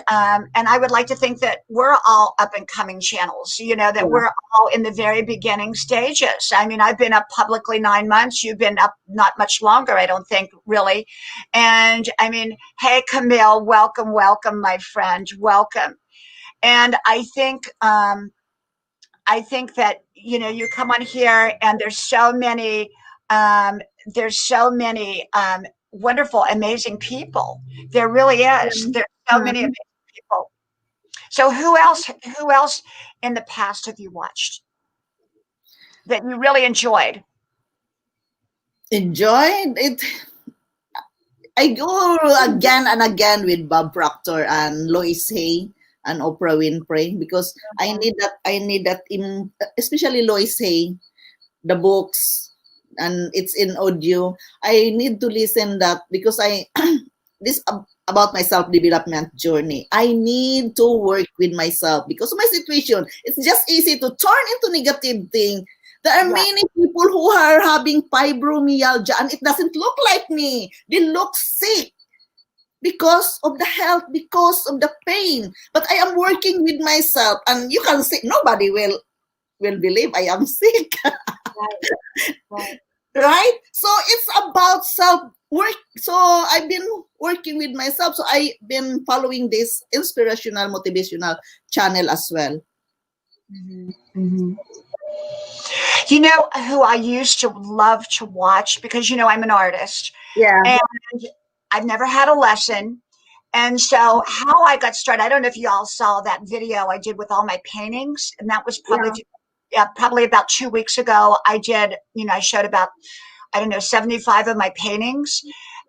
And I would like to think that we're all up and coming channels, that Yeah. we're all in the very beginning stages. I mean, I've been up publicly 9 months. You've been up not much longer, I don't think, really. And I mean, hey, Camille, welcome, welcome, my friend, welcome. And I think that, you come on here and there's so many wonderful, amazing people. There really is. There's so many Mm. amazing people. So who else in the past have you watched that you really enjoyed? Enjoyed it. I go again and again with Bob Proctor and Lois Hay and Oprah Winfrey, because I need that especially Lois Hay, the books, and it's in audio. I need to listen that because this about my self development journey. I need to work with myself because of my situation. It's just easy to turn into negative thing. There are Yeah. many people who are having fibromyalgia and it doesn't look like me. They look sick because of the health, because of the pain. But I am working with myself, and you can say nobody will believe I am sick. Right. Right. Right? So it's about self work. So I've been working with myself. So I've been following this inspirational, motivational channel as well. Mhm. You know who I used to love to watch because I'm an artist Yeah. and I've never had a lesson. And so how I got started, I don't know if you all saw that video I did with all my paintings, and that was probably, yeah, probably about 2 weeks ago. I did, I showed about, I don't know, 75 of my paintings.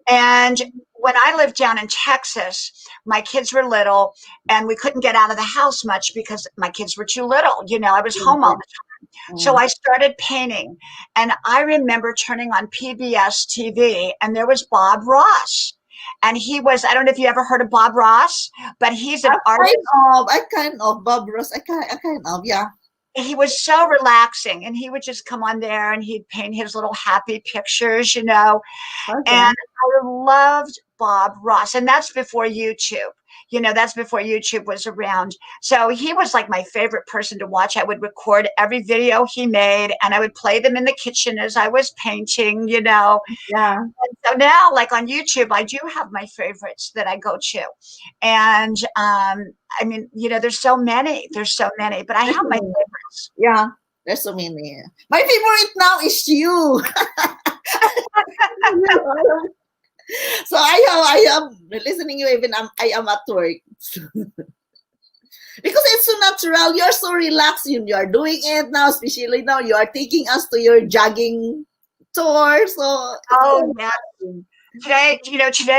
And when I lived down in Texas, my kids were little and we couldn't get out of the house much because my kids were too little. I was home all the time. So I started painting. And I remember turning on PBS TV and there was Bob Ross. And he was, I don't know if you ever heard of Bob Ross, but he's an artist. I kind of, Bob Ross, I kind of, yeah. He was so relaxing and he would just come on there and he'd paint his little happy pictures, Okay. And I loved Bob Ross. And that's before YouTube. That's before YouTube was around. So he was like my favorite person to watch. I would record every video he made and I would play them in the kitchen as I was painting, Yeah. And so now, like on YouTube, I do have my favorites that I go to. And I mean, there's so many, but I have my favorites. Yeah, there's so many. My favorite now is you. So I am listening you even I am at work. Because it's so natural. You're so relaxed. You are doing it now, especially now you are taking us to your jogging tour. So yeah. Today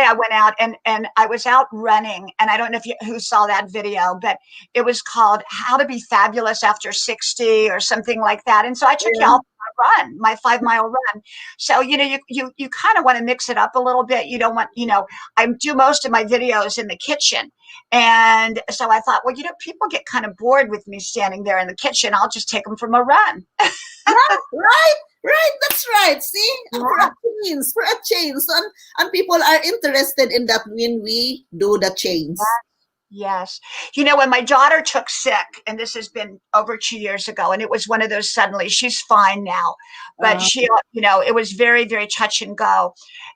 I went out and I was out running, and I don't know who saw that video, but it was called How to Be Fabulous After 60 or something like that. And so I took you out for my 5-mile run. So, you kind of want to mix it up a little bit. You don't want, I do most of my videos in the kitchen. And so I thought, well, people get kind of bored with me standing there in the kitchen. I'll just take them from a run. Right, that's right. See, for a change, and people are interested in that when we do the change. Yes. When my daughter took sick, and this has been over 2 years ago, and it was one of those suddenly, she's fine now, but she, it was very, very touch and go.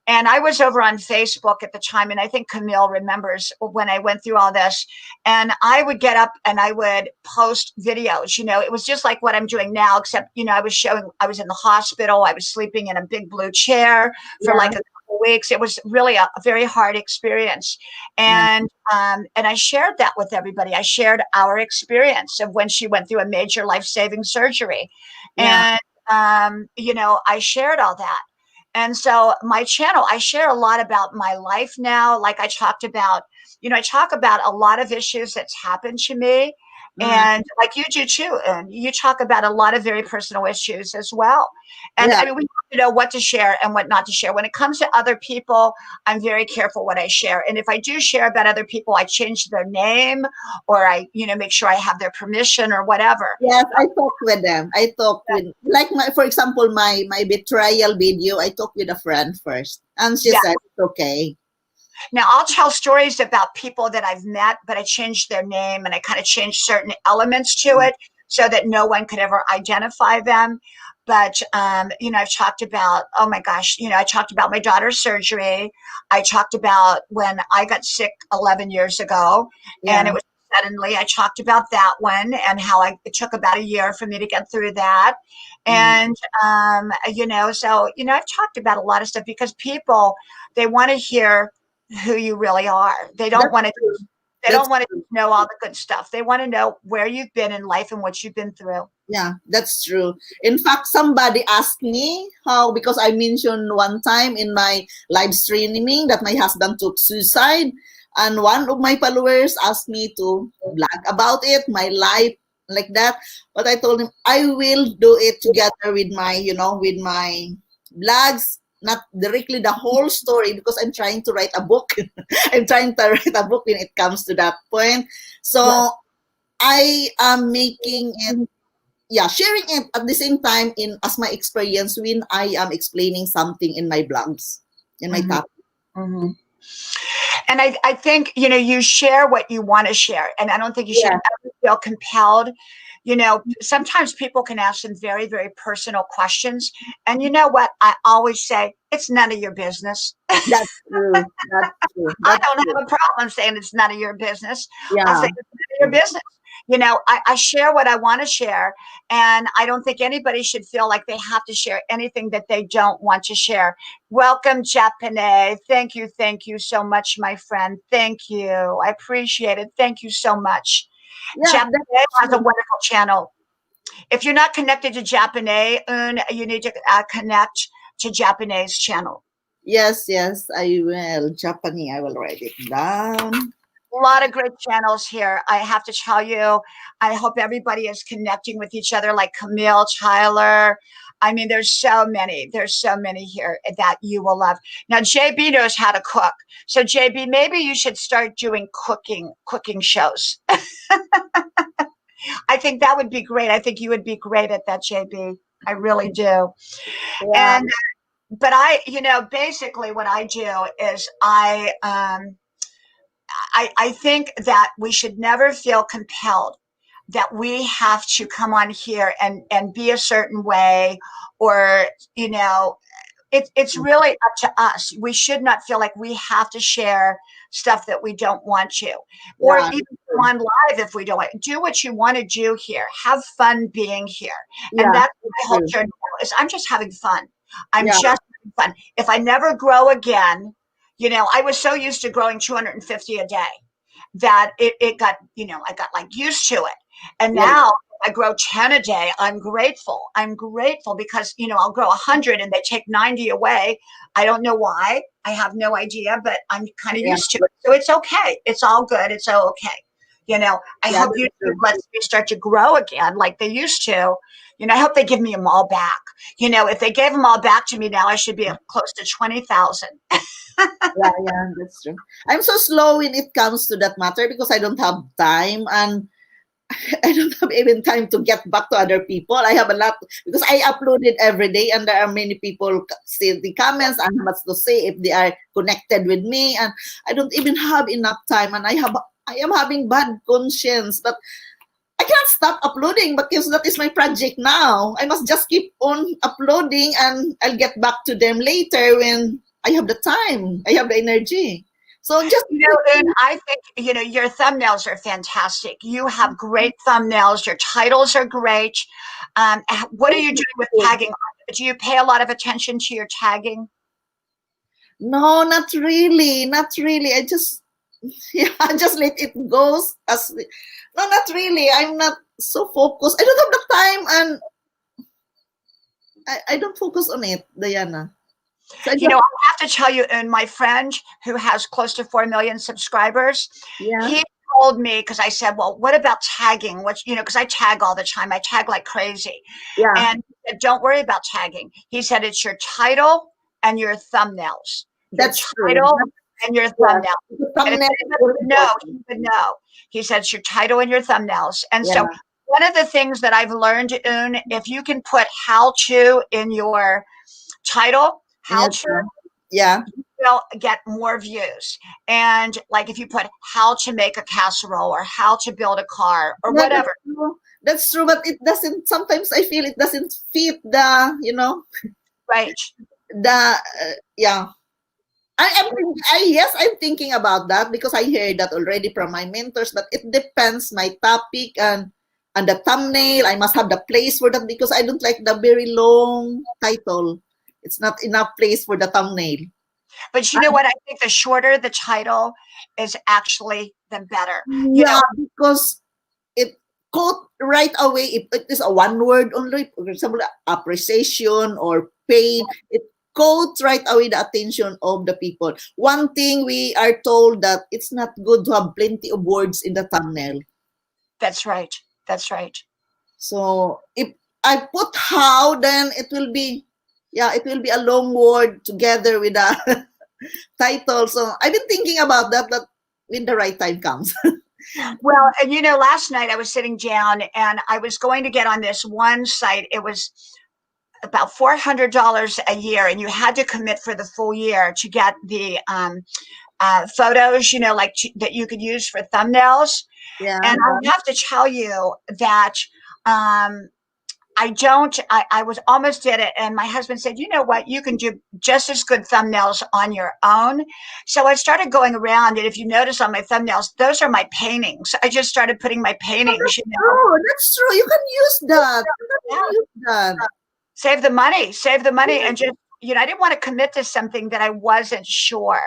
And I was over on Facebook at the time, and I think Camille remembers when I went through all this, and I would get up and I would post videos, it was just like what I'm doing now, except, I was in the hospital, I was sleeping in a big blue chair for like a weeks. It was really a very hard experience. And I shared that with everybody. I shared our experience of when she went through a major life-saving surgery. And, I shared all that. And so my channel, I share a lot about my life now. Like I talked about, I talk about a lot of issues that's happened to me. And like you do too. And you talk about a lot of very personal issues as well. And I mean, we have to know what to share and what not to share. When it comes to other people, I'm very careful what I share. And if I do share about other people, I change their name or I, make sure I have their permission or whatever. Yes, I talk with them. I talk with, like for example, my betrayal video, I talk with a friend first. And she said, it's okay. Now, I'll tell stories about people that I've met, but I changed their name and I kind of changed certain elements to it so that no one could ever identify them. But, I've talked about, oh my gosh, I talked about my daughter's surgery. I talked about when I got sick 11 years ago and it was suddenly, I talked about that one and how it took about a year for me to get through that. And, so, I've talked about a lot of stuff because people, they want to hear who you really are. They don't want to. They don't want to know all the good stuff. They want to know where you've been in life and what you've been through. Yeah, that's true. In fact, somebody asked me how, because I mentioned one time in my live streaming that my husband took suicide, and one of my followers asked me to blog about it, my life like that. But I told him I will do it together with my, with my blogs. Not directly the whole story because I'm trying to write a book. I'm trying to write a book when it comes to that point. So I am making it, sharing it at the same time as my experience when I am explaining something in my blogs, in my topic. And I think, you share what you want to share. And I don't think you should ever feel compelled. Sometimes people can ask some very, very personal questions. And you know what? I always say, it's none of your business. That's true. That's true. I don't have a problem saying it's none of your business. Yeah. I'll say it's none of your business. I share what I want to share, and I don't think anybody should feel like they have to share anything that they don't want to share. Welcome, Japanese. Thank you so much, my friend. Thank you. I appreciate it. Thank you so much. Yeah, Japanese has a wonderful channel. If you're not connected to Japanese, you need to connect to Japanese channel. yes, I will. Japanese, I will write it down. A lot of great channels here. I have to tell you, I hope everybody is connecting with each other, like Camille, Tyler. I mean, there's so many. There's so many here that you will love. Now, JB knows how to cook. So, JB, maybe you should start doing cooking shows. I think that would be great. I think you would be great at that, JB. I really do. Yeah, But basically what I do is I think that we should never feel compelled that we have to come on here and be a certain way, or it's really up to us. We should not feel like we have to share stuff that we don't want to, or yeah, even go on live if we don't want. Do what you want to do here. Have fun being here, and yeah, that's that's my whole true. journey now, is I'm just having fun. I'm Yeah, just having fun. If I never grow again, I was so used to growing 250 a day that it got, I got like used to it. And yeah, now I grow 10 a day. I'm grateful. I'm grateful because, I'll grow 100 and they take 90 away. I don't know why. I have no idea, but I'm kind of yeah, used to it. So it's okay. It's all good. It's all okay. I yeah, hope that's YouTube true. lets me start to grow again like they used to. I hope they give me them all back. If they gave them all back to me now, I should be close to 20,000. Yeah, that's true. I'm so slow when it comes to that matter because I don't have time, and I don't have even time to get back to other people. I have a lot because I upload it every day, and there are many people see the comments and how much to say if they are connected with me, and I don't even have enough time, and I am having bad conscience, but I can't stop uploading because that is my project now. I must just keep on uploading, and I'll get back to them later when I have the time, I have the energy. So just And I think, your thumbnails are fantastic. You have great thumbnails. Your titles are great. What are you doing with tagging? Do you pay a lot of attention to your tagging? no, not really, not really. I just yeah, I just let it goes as no, not really. I'm not so focused. I don't have the time, and I don't focus on it, Diana. So I just I have to tell you, and my friend who has close to 4 million subscribers, yeah, he told me, because I said, well, what about tagging? Because I tag all the time. I tag like crazy. yeah, And he said, don't worry about tagging. He said, it's your title and your thumbnails. Your that's true. title and your Yeah, thumbnail. the And if thumbnail is anybody very would know, he important. would know. He said, it's your title and your thumbnails. And Yeah, so one of the things that I've learned, if you can put how to in your title, how yeah, to, yeah. will get more views. And like if you put how to make a casserole or how to build a car or Yeah, that's whatever, true. That's true, but it doesn't. Sometimes I feel it doesn't fit the, right? yeah. Yes, I'm thinking about that because I heard that already from my mentors. But it depends my topic and the thumbnail. I must have the place for that because I don't like the very long title. It's not enough place for the thumbnail. But you know what? I think the shorter the title is actually the better. Yeah, because it quote right away. If it is a one word only, for example, appreciation or pain, it quotes right away the attention of the people. One thing we are told that it's not good to have plenty of words in the thumbnail. That's right. That's right. So if I put how, then it will be a long word together with a title. So I've been thinking about that, but when the right time comes. Well, and last night I was sitting down and I was going to get on this one site. It was about $400 a year, and you had to commit for the full year to get the photos, that you could use for thumbnails. Yeah. And I have to tell you that um, I don't. I was almost did it, and my husband said, "You know what? You can do just as good thumbnails on your own." So I started going around, and if you notice on my thumbnails, those are my paintings. I just started putting my Oh, paintings. that's true. That's true. You can use that. You Yeah, can use that. save the money, Yeah. and just I didn't want to commit to something that I wasn't sure,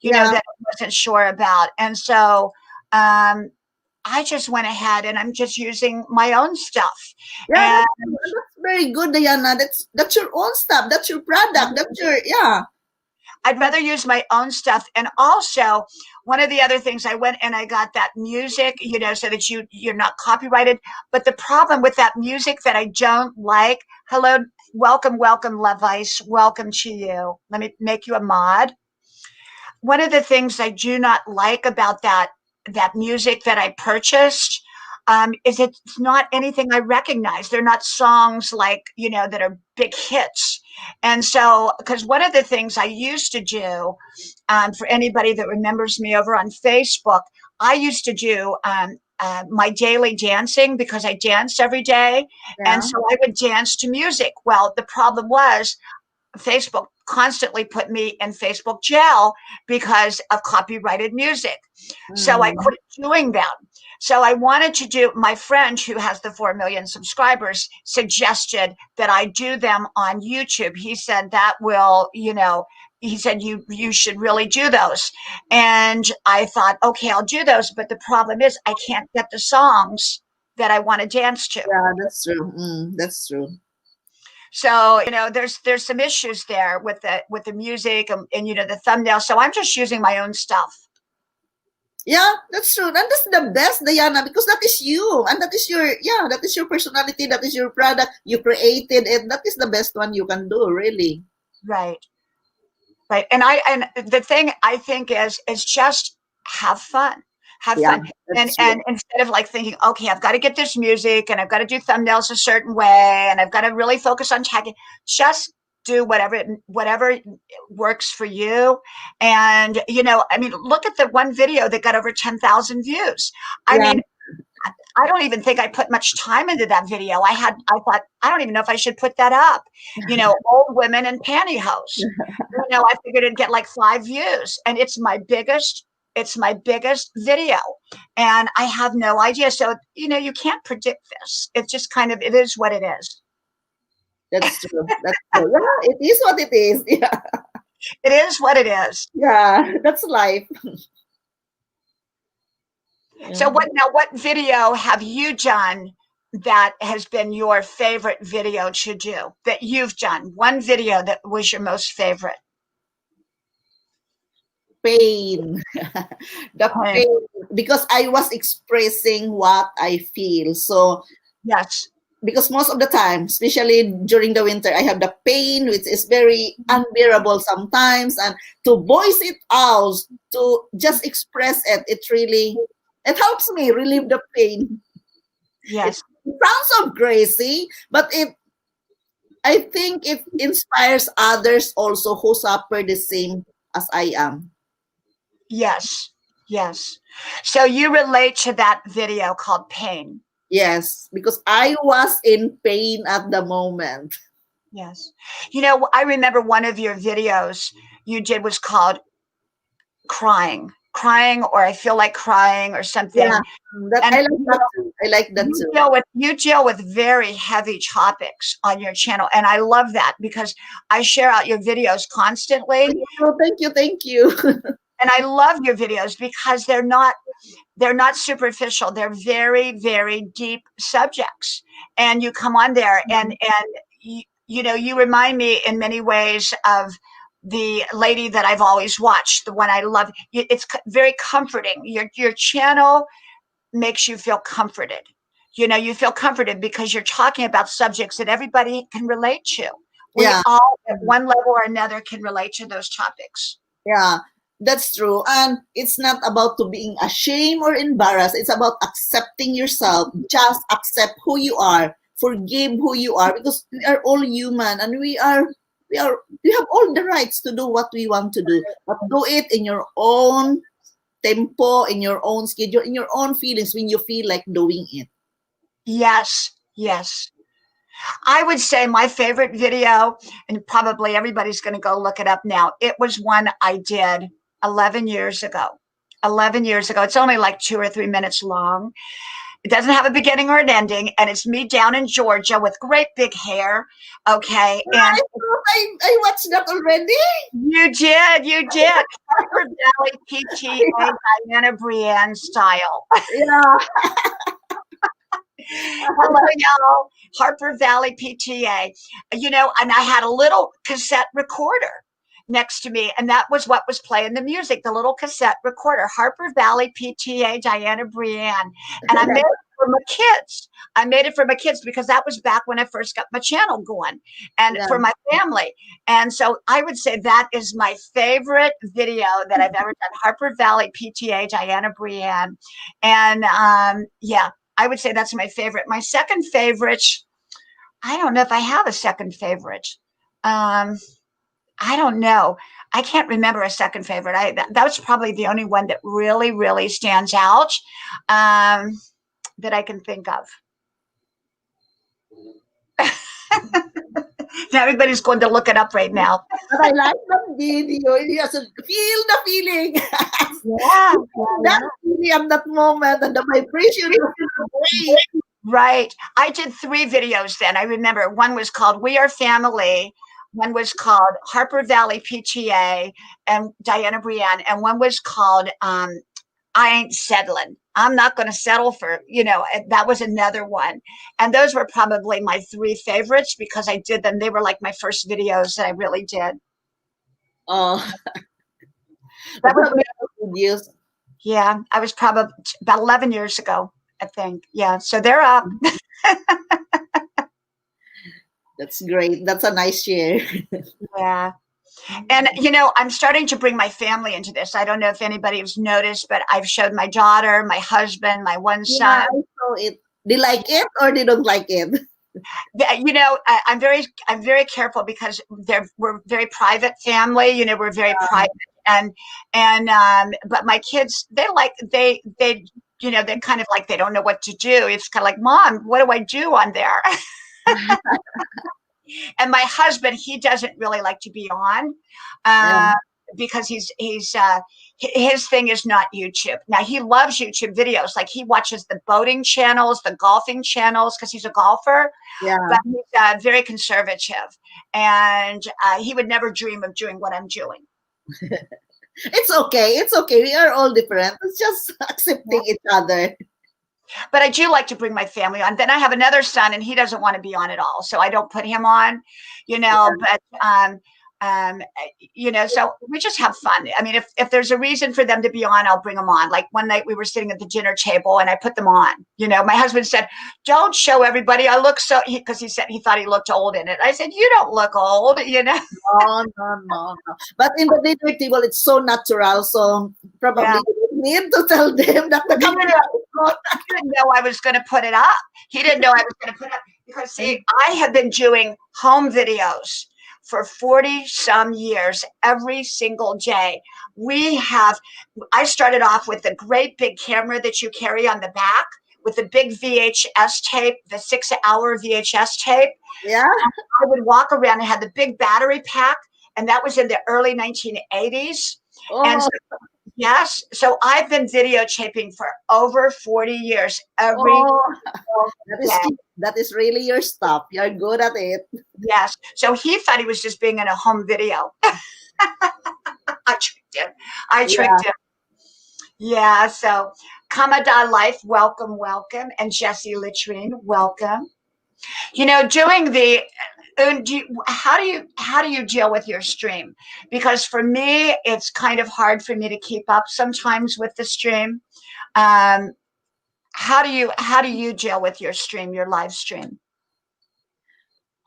Yeah. that I wasn't sure about, and so um, I just went ahead and I'm just using my own stuff, Yeah, and that's very good, Diana. That's your own stuff. That's your product. That's your yeah. I'd rather use my own stuff. And also, one of the other things I went and I got that music, so that you're not copyrighted. But the problem with that music that I don't like, hello, welcome, Love Ice, welcome to you. Let me make you a mod. One of the things I do not like about that music that I purchased is it's not anything I recognize. They're not songs like that are big hits. And so, because one of the things I used to do, for anybody that remembers me over on Facebook, I used to do my daily dancing because I dance every day, and Yeah. so I would dance to music. Well, the problem was Facebook constantly put me in Facebook jail because of copyrighted music. So I Mm. quit doing them. So I wanted to do, my friend who has the 4 million subscribers suggested that I do them on YouTube. He said that will, he said you should really do those. And I thought, okay, I'll do those. But the problem is I can't get the songs that I want to dance to. Yeah, that's true. That's true. So there's some issues there with the music and the thumbnail. So I'm just using my own stuff. Yeah, that's true. And that's the best, Diana, because that is you. And that is your that is your personality, that is your product. You created it. That is the best one you can do, really. Right. Right. And the thing I think is just have fun. Have Yeah, fun. And that's true. and instead of like thinking, okay, I've got to get this music and I've got to do thumbnails a certain way and I've got to really focus on tagging, just do whatever works for you. And I mean, look at the one video that got over 10,000 views. I Yeah. mean, I don't even think I put much time into that video. I thought, I don't even know if I should put that up. Old women in pantyhose. I figured it'd get like 5 views, and it's my biggest video, and I have no idea. So you can't predict this. It's just kind of, it is what it is. That's true. That's true. Yeah, it is what it is. Yeah. It is what it is. Yeah, that's life. So Yeah. what video have you done that has been your favorite video to do, that you've done? One video that was your most favorite? Pain. The Okay. pain, because I was expressing what I feel. So Yes. because most of the time, especially during the winter, I have the pain, which is very unbearable sometimes, and to voice it out, to just express it, it helps me relieve the pain. It Yes. sounds so crazy, but I think it inspires others also who suffer the same as I am. Yes. Yes. So you relate to that video called Pain. Yes, because I was in pain at the moment. Yes. I remember one of your videos you did was called Crying, or I feel like crying or Yeah, something. that And I like that too. I like that too. you deal with very heavy topics on your channel, and I love that because I share out your videos constantly, Thank you, thank you. and I love your videos because they're not superficial. They're very, very deep subjects. And you come on there and you remind me in many ways of the lady that I've always watched, the one I love. It's very comforting. Your channel makes you feel comforted. You feel comforted because you're talking about subjects that everybody can relate to. We Yeah. all, at one level or another, can relate to those topics. Yeah, that's true. And it's not about to being ashamed or embarrassed. It's about accepting yourself. Just accept who you are. Forgive who you are, because we are all human, and we have all the rights to do what we want to do. But do it in your own tempo, in your own schedule, in your own feelings when you feel like doing it. Yes, yes. I would say my favorite video, and probably everybody's going to go look it up now. It was one I did 11 years ago. 11 years ago. It's only like 2 or 3 minutes long. It doesn't have a beginning or an ending, and it's me down in Georgia with great big hair. Okay. And I watched that already. you did. Harper Valley PTA Diana Brienne style. Yeah. Hello, y'all. Harper Valley PTA. And I had a little cassette recorder next to me, and that was what was playing the music, the little cassette recorder, Harper Valley PTA Diana Brienne. And I made it for my kids. I made it for my kids because that was back when I first got my channel going, and Yeah. for my family. And so I would say that is my favorite video that I've ever done, Harper Valley PTA Diana Brienne. And yeah, I would say that's my favorite. My second favorite, I don't know if I have a second favorite. I don't know. I can't remember a second favorite. That was probably the only one that really, really stands out, that I can think of. Now everybody's going to look it up right now. But I like that video. You just feel the feeling. Yeah, That feeling at that moment and the vibration is great. right. I did 3 videos then. I remember one was called We Are Family. One was called Harper Valley PTA and Diana Brienne. And one was called I Ain't Settling. I'm not going to settle for, that was another one. And those were probably my 3 favorites because I did them. They were like my first videos that I really did. Oh, That was, videos. yeah, I was probably about 11 years ago, I think. Yeah. So they're up. That's great. That's a nice share. Yeah. And, I'm starting to bring my family into this. I don't know if anybody has noticed, but I've showed my daughter, my husband, my one son. Yeah, I saw it. They like it or they don't like it? I'm very careful because we're very private family. We're very private, but my kids, they kind of like, they don't know what to do. It's kind of like, Mom, what do I do on there? And my husband, he doesn't really like to be on, because his thing is not YouTube. Now he loves YouTube videos. Like he watches the boating channels, the golfing channels, because he's a golfer. Yeah. But he's very conservative, and he would never dream of doing what I'm doing. It's okay. It's okay. We are all different. It's just accepting each other. But I do like to bring my family on. Then I have another son, and he doesn't want to be on at all, so I don't put him on. But so we just have fun. I mean, if there's a reason for them to be on, I'll bring them on. Like one night we were sitting at the dinner table, and I put them on. My husband said, "Don't show everybody. I look so," because he said he thought he looked old in it. I said, "You don't look old." No. But in the dinner table, it's so natural. So probably you need to tell them that the camera is on. He didn't know I was going to put it up. He didn't know I was going to put it up because, see, I have been doing home videos for 40 some years, every single day. I started off with a great big camera that you carry on the back with a big VHS tape, the 6-hour VHS tape. Yeah. I would walk around and had the big battery pack, and that was in the early 1980s. Oh. And yes, so I've been videotaping for over 40 years. That is really your stuff. You're good at it. Yes. So he thought he was just being in a home video. I tricked him. Yeah. So Kamada Life, welcome. And Jessie Latrine, welcome. Doing the how do you deal with your stream? Because for me, it's kind of hard for me to keep up sometimes with the stream. How do you deal with your stream, your live stream?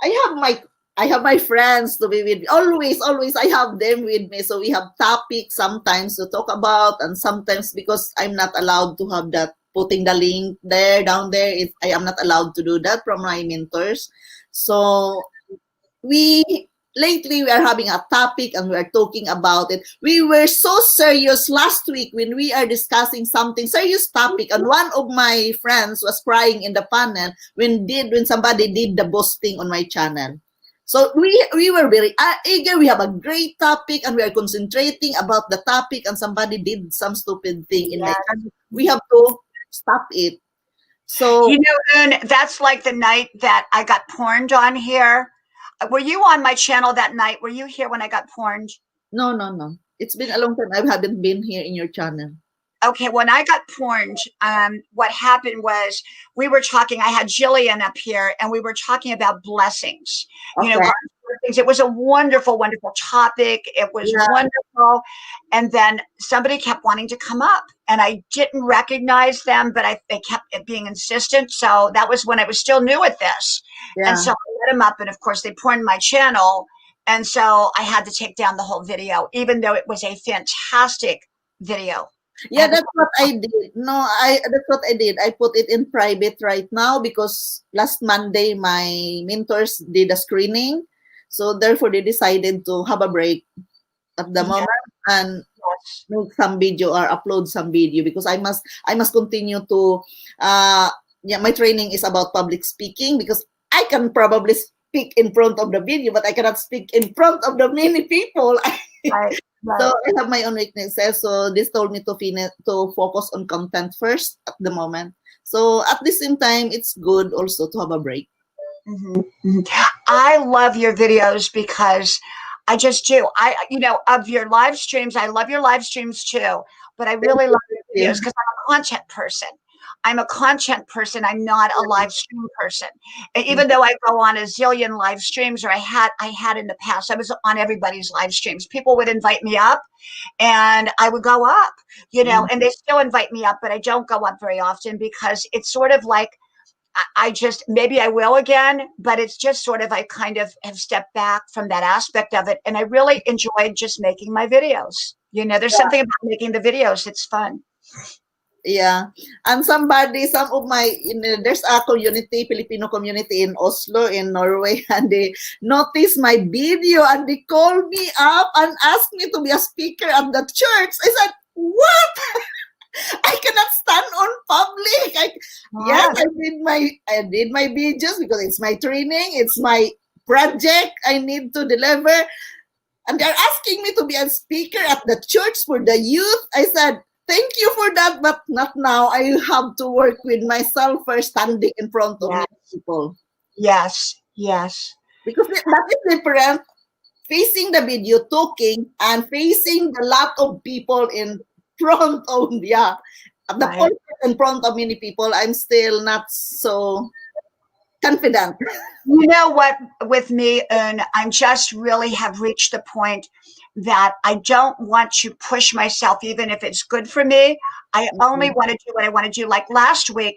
I have my friends to be with me. Always I have them with me. So we have topics sometimes to talk about, and sometimes because I'm not allowed to have that, putting the link down there, I am not allowed to do that from my mentors. So we lately we are having a topic and we are talking about it. We were so serious last week when we are discussing something serious topic, and one of my friends was crying in the panel when somebody did the boasting on my channel. So we were very eager. We have a great topic and we are concentrating about the topic, and somebody did some stupid thing in my channel. We have to stop it. So You know, and that's like the night that I got porned on here. Were you on my channel that night? Were you here when I got porned? no. It's been a long time. I haven't been here in your channel. Okay, when I got porned, what happened was we were talking. I had Jillian up here, and we were talking about blessings. You know, Okay. God's blessings. It was a wonderful, wonderful topic. It was Yeah. wonderful, and then somebody kept wanting to come up, and I didn't recognize them, but they kept being insistent. So that was when I was still new at this, Yeah. and so I let them up, and of course they porned my channel, and so I had to take down the whole video, even though it was a fantastic video. Yeah, that's what I did. That's what I did. I put it in private right now because last Monday my mentors did a screening. So therefore they decided to have a break at the Yeah. moment and Yes. make some video or upload some video because I must continue to my training is about public speaking because I can probably speak in front of the video, but I cannot speak in front of the many people. Right. So I have my own weaknesses. So this told me to focus on content first at the moment. So at the same time, it's good also to have a break. I love your videos because I just do. Of your live streams, I love your live streams too, but I really love your you. videos because I'm a content person. I'm a content person. I'm not a live stream person. Even though I go on a zillion live streams, or I had in the past, I was on everybody's live streams. People would invite me up and I would go up, and they still invite me up, but I don't go up very often because it's sort of like, I just, maybe I will again, but it's just sort of, I kind of have stepped back from that aspect of it. And I really enjoyed just making my videos. There's something about making the videos. It's fun. Yeah, and some of my, there's a Filipino community in Oslo, in Norway, and they noticed my video and they called me up and asked me to be a speaker at the church. I said, what? I cannot stand on public. Yes, I did my videos because it's my training, it's my project I need to deliver, and they're asking me to be a speaker at the church for the youth. I said, thank you for that, but not now. I have to work with myself first, standing in front of many people. Yes. Because that is different. Facing the video, talking, and facing a lot of people in front of in front of many people. I'm still not so confident. You know what, with me, and I'm just really have reached the point that I don't want to push myself, even if it's good for me. I only want to do what I want to do. Like last week,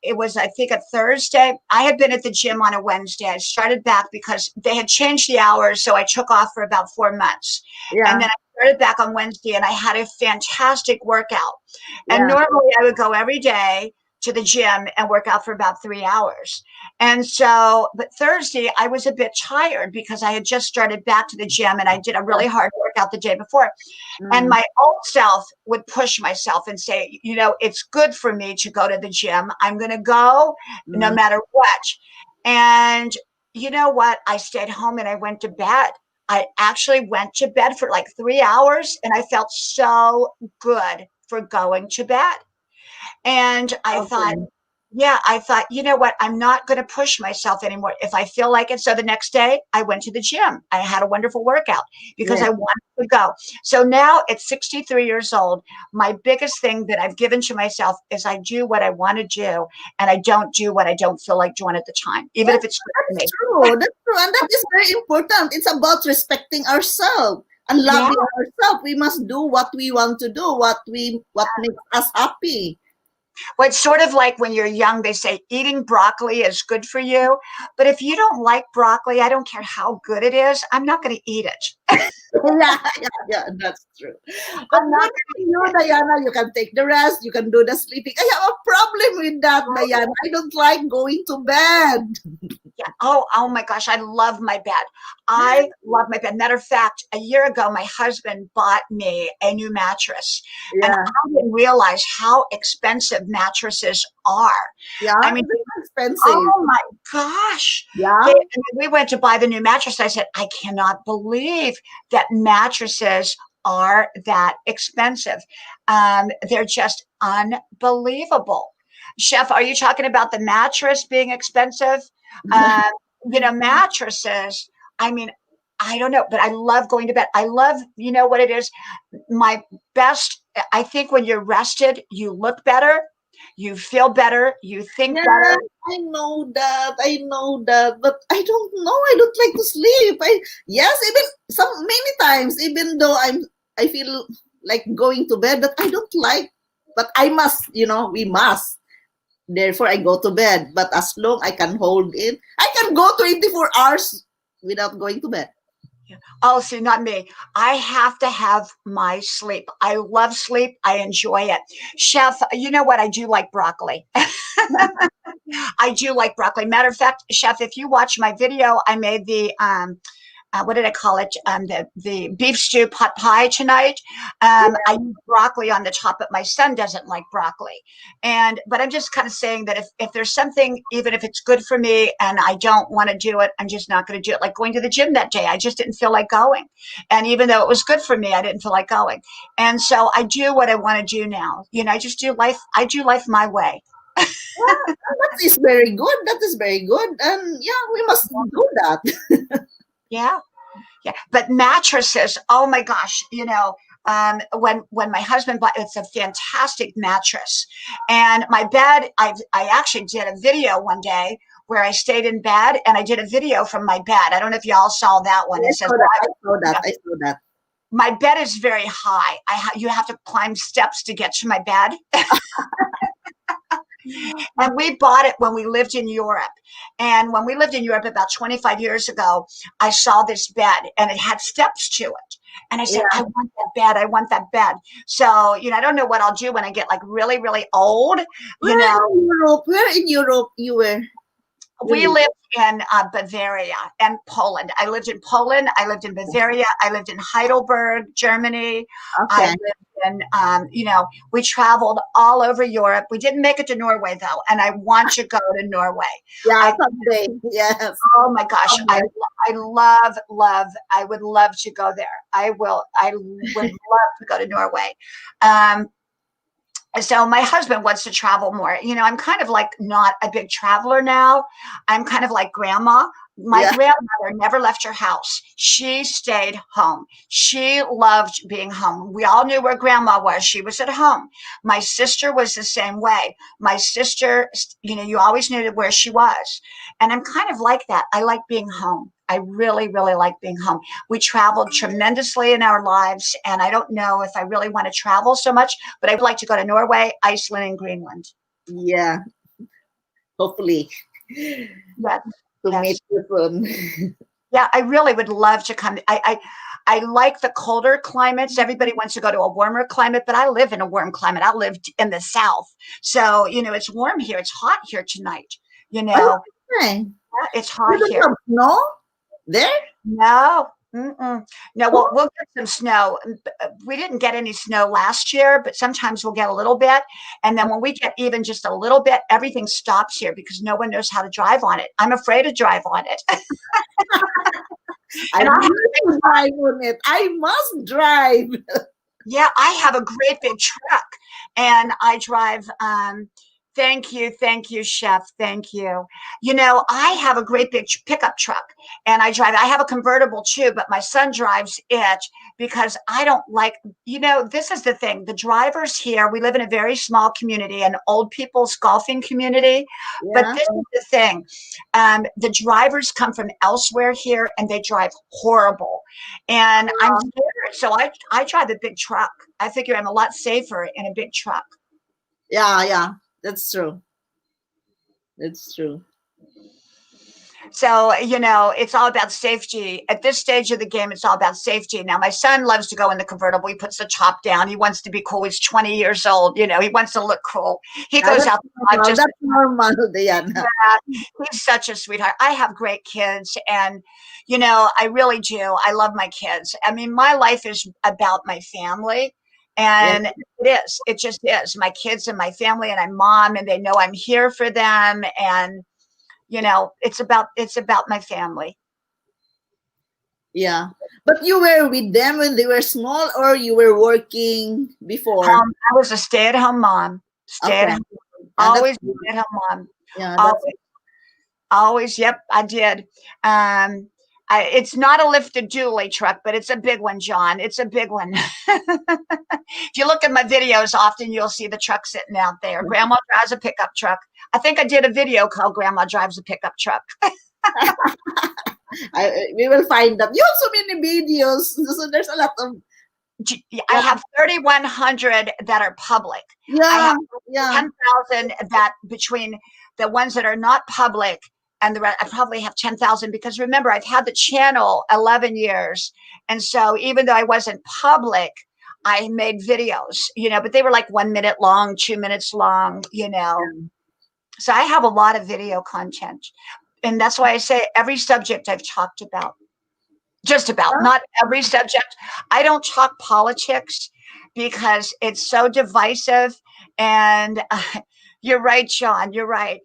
it was, I think, a Thursday. I had been at the gym on a Wednesday. I started back because they had changed the hours, so I took off for about 4 months. Yeah. And then I started back on Wednesday, and I had a fantastic workout. And normally I would go every day to the gym and work out for about 3 hours. And so, but Thursday I was a bit tired because I had just started back to the gym and I did a really hard workout the day before. And my old self would push myself and say, it's good for me to go to the gym. I'm going to go no matter what. And you know what? I stayed home and I went to bed. I actually went to bed for like 3 hours and I felt so good for going to bed. And I thought, you know what? I'm not going to push myself anymore if I feel like it. So the next day I went to the gym. I had a wonderful workout because I wanted to go. So now at 63 years old, my biggest thing that I've given to myself is I do what I want to do and I don't do what I don't feel like doing at the time, even if it's That's true. That's true. And that is very important. It's about respecting ourselves and loving ourselves. We must do what we want to do, what makes us happy. Well, it's sort of like when you're young, they say eating broccoli is good for you. But if you don't like broccoli, I don't care how good it is, I'm not going to eat it. Yeah, that's true. But I'm not good for you, Diana. You can take the rest. You can do the sleeping. I have a problem with that, Diana. I don't like going to bed. Yeah. Oh my gosh, I love my bed. I love my bed. Matter of fact, a year ago, my husband bought me a new mattress, and Yeah, I didn't realize how expensive mattresses are. yeah, I mean, it's expensive. oh my gosh. Yeah, And we went to buy the new mattress. I said, I cannot believe that mattresses are that expensive. They're just unbelievable. Chef, are you talking about the mattress being expensive? Um, mattresses, I mean, I don't know, but I love going to bed. I love, you know what it is? My best, I think when you're rested, you look better, you feel better, you think better. yeah, I know that. I know that. But I don't know. I don't like to sleep. Yes, even some many times, even though I feel like going to bed, but I don't like. But I must, we must. Therefore, I go to bed. But as long I can hold it, I can go 24 hours without going to bed. Oh, see, not me. I have to have my sleep. I love sleep. I enjoy it. Chef, you know what? I do like broccoli. I do like broccoli. Matter of fact, Chef, if you watch my video, I made the what did I call it? The beef stew pot pie tonight. I use broccoli on the top, but my son doesn't like broccoli. But I'm just kind of saying that if there's something, even if it's good for me and I don't want to do it, I'm just not going to do it. Like going to the gym that day, I just didn't feel like going. And even though it was good for me, I didn't feel like going. And so I do what I want to do now. I just do life. I do life my way. That is very good. That is very good. And yeah, we must do that. Yeah. Yeah, but mattresses, oh my gosh, when my husband bought it's a fantastic mattress. And my bed, I actually did a video one day where I stayed in bed and I did a video from my bed. I don't know if y'all saw that one. I It says saw that. I saw that. I saw that. my bed is very high. You have to climb steps to get to my bed. And we bought it when we lived in Europe. And when we lived in Europe about 25 years ago, I saw this bed and it had steps to it. And I said, Yeah. I want that bed. I want that bed. So, I don't know what I'll do when I get like really, really old. You Where know, in Europe? Where in Europe you were? we Really? lived in Bavaria and Poland. I lived in Poland. I lived in Bavaria. I lived in Heidelberg, Germany. I Okay. lived in, we traveled all over Europe. We didn't make it to Norway though, and I want to go to Norway. Yeah, I someday. Yes. Oh my gosh, Okay. I love. I would love to go there. I will. I would love to go to Norway. Um, so my husband wants to travel more. I'm kind of like not a big traveler now. I'm kind of like grandma. My Yeah. grandmother never left her house. She stayed home. She loved being home. We all knew where grandma was. She was at home. My sister was the same way. My sister, you always knew where she was. And I'm kind of like that. I like being home. I really, really like being home. We traveled tremendously in our lives, and I don't know if I really want to travel so much, but I would like to go to Norway, Iceland, and Greenland. Yeah. Hopefully Yes, to yes. meet you soon. Yeah, I really would love to come. I like the colder climates. Everybody wants to go to a warmer climate, but I live in a warm climate. I live in the South. So, it's warm here. It's hot here tonight. You Oh, know, okay. it's You hot don't here. have snow there? No. Mm-mm. No, Oh, we'll get some snow. We didn't get any snow last year, but sometimes we'll get a little bit. And then when we get even just a little bit, everything stops here because no one knows how to drive on it. I'm afraid to drive on it. I And I need have to drive on it. I must drive. Yeah, I have a great big truck and I drive thank you, chef. Thank you. I have a great big pickup truck and I have a convertible too, but my son drives it because I don't like, this is the thing. The drivers here, we live in a very small community, an old people's golfing community, but Yeah. this is the thing. The drivers come from elsewhere here and they drive horrible. And I'm scared. So I drive a big truck. I figure I'm a lot safer in a big truck. Yeah, yeah. That's true. That's true. So, it's all about safety. At this stage of the game, it's all about safety. Now, my son loves to go in the convertible. He puts the top down. He wants to be cool. He's 20 years old. He wants to look cool. He Yeah, goes that's out the drive normal. just, That's normal, Diana. he's such a sweetheart. I have great kids, and, I really do. I love my kids. I mean, my life is about my family. Yeah, And it is. It just is. My kids and my family, and I'm mom, and they know I'm here for them. And it's about my family. yeah. But you were with them when they were small, or you were working before? I was a stay-at-home mom. Stay at Okay, home, yeah, that's always good. stay-at-home mom. Yeah, that's Always, always. Yep, I did. Um, it's not a lifted dually truck, but it's a big one, John. It's a big one. If you look at my videos, often you'll see the truck sitting out there. Grandma drives a pickup truck. I think I did a video called "Grandma Drives a Pickup Truck." we will find them. You have so many videos, so there's a lot of I yeah, have 3,100 that are public. I yeah, have yeah. 10,000 that between the ones that are not public and the rest, I probably have 10,000 because remember, I've had the channel 11 years. And so even though I wasn't public, I made videos, but they were like 1 minute long, 2 minutes long. So I have a lot of video content. And that's why I say every subject I've talked about. Just about, not every subject. I don't talk politics because it's so divisive. And you're right, Sean. You're right.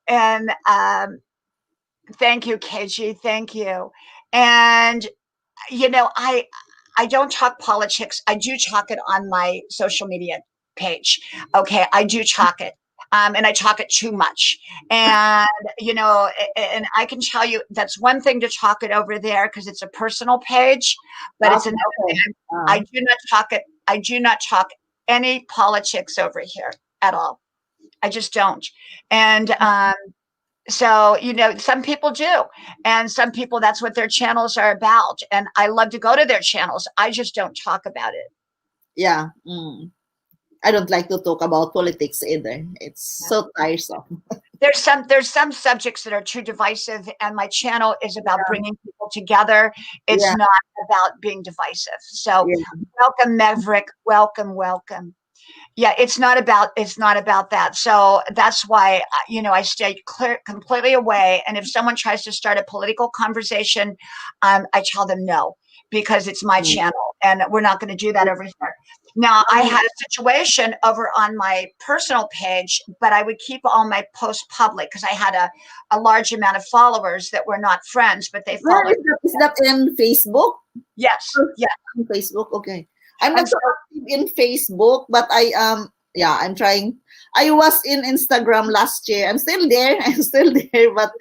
And thank you, KG. Thank you. And I don't talk politics. I do talk it on my social media page. Okay, I do talk it. And I talk it too much. And, and I can tell you that's one thing to talk it over there because it's a personal page, but it's Okay, another thing. okay. I do not talk it. I do not talk any politics over here at all. I just don't. And so, some people do. And some people, that's what their channels are about. And I love to go to their channels. I just don't talk about it. Yeah. I don't like to talk about politics either. It's so tiresome. There's some subjects that are too divisive, and my channel is about bringing people together. It's Yeah, not about being divisive. So, yeah, welcome, Maverick. Welcome, welcome. Yeah, it's not about that. So that's why I stay completely away. And if someone tries to start a political conversation, I tell them no, because it's my mm. channel and we're not going to do that over here. Now, I had a situation over on my personal page, but I would keep all my posts public because I had a large amount of followers that were not friends, but they Where followed. is that in Facebook? Yes, yeah. On Facebook, okay. I'm And not so active in Facebook, but yeah, I'm trying. I was in Instagram last year. I'm still there. I'm still there, but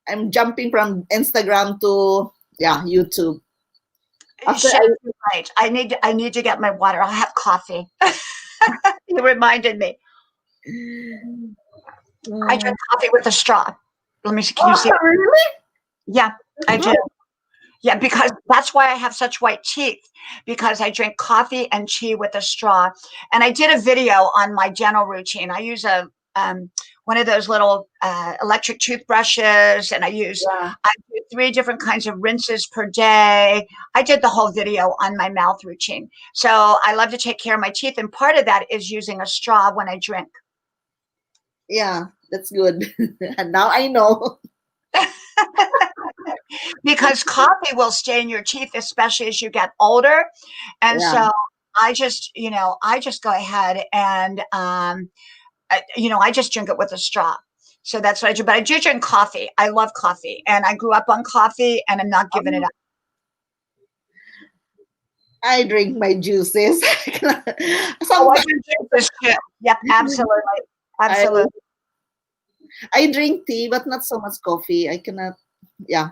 I'm jumping from Instagram to YouTube. After Chef, you're right. I need to get my water. I'll have coffee. You reminded me. I Mm. drink coffee with a straw. Let me see. Can you see? Oh, really? Yeah, I Good. do. Yeah, because that's why I have such white teeth, because I drink coffee and tea with a straw. And I did a video on my dental routine. I use one of those little electric toothbrushes, and Yeah, I do 3 different kinds of rinses per day. I did the whole video on my mouth routine. So I love to take care of my teeth, and part of that is using a straw when I drink. yeah, that's good. And now I know. Because coffee will stain your teeth, especially as you get older. And Yeah, so I just go ahead and, I just drink it with a straw. So that's what I do. But I do drink coffee. I love coffee. And I grew up on coffee, and I'm not giving it up. I drink my juices. Oh, I Sometimes do drink this too. Yep, absolutely. I Absolutely. I drink tea, but not so much coffee. I cannot. Yeah,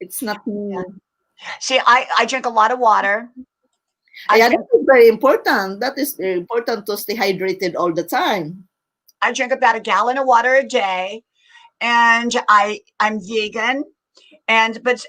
it's not Yeah. me. See, I drink a lot of water. I Yeah, drink that's very important. That is very important to stay hydrated all the time. I drink about a gallon of water a day, and I'm vegan. But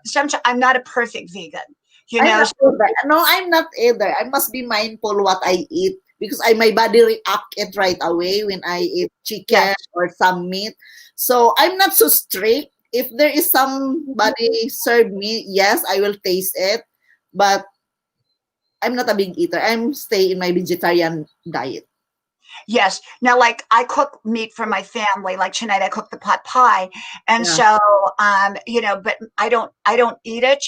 sometimes I'm not a perfect vegan. You I'm know, not either. No, I'm not either. I must be mindful what I eat because my body react it right away when I eat chicken Yes. or some meat. So I'm not so strict. If there is somebody serve me, yes, I will taste it, but I'm not a big eater. I'm stay in my vegetarian diet. Yes. Now, like I cook meat for my family. Like tonight, I cooked the pot pie, and Yeah. so but I don't eat it.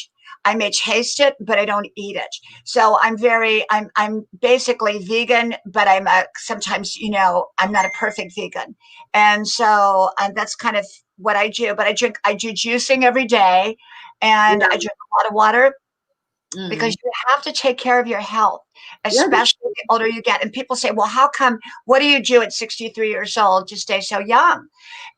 I may taste it, but I don't eat it. So I'm basically vegan, but sometimes I'm not a perfect vegan, and so that's kind of what I do. But I do juicing every day, and I Yeah. drink a lot of water because Mm. you have to take care of your health, Yeah, that's especially the older you get. And people say, well, how come, what do you do at 63 years old to stay so young?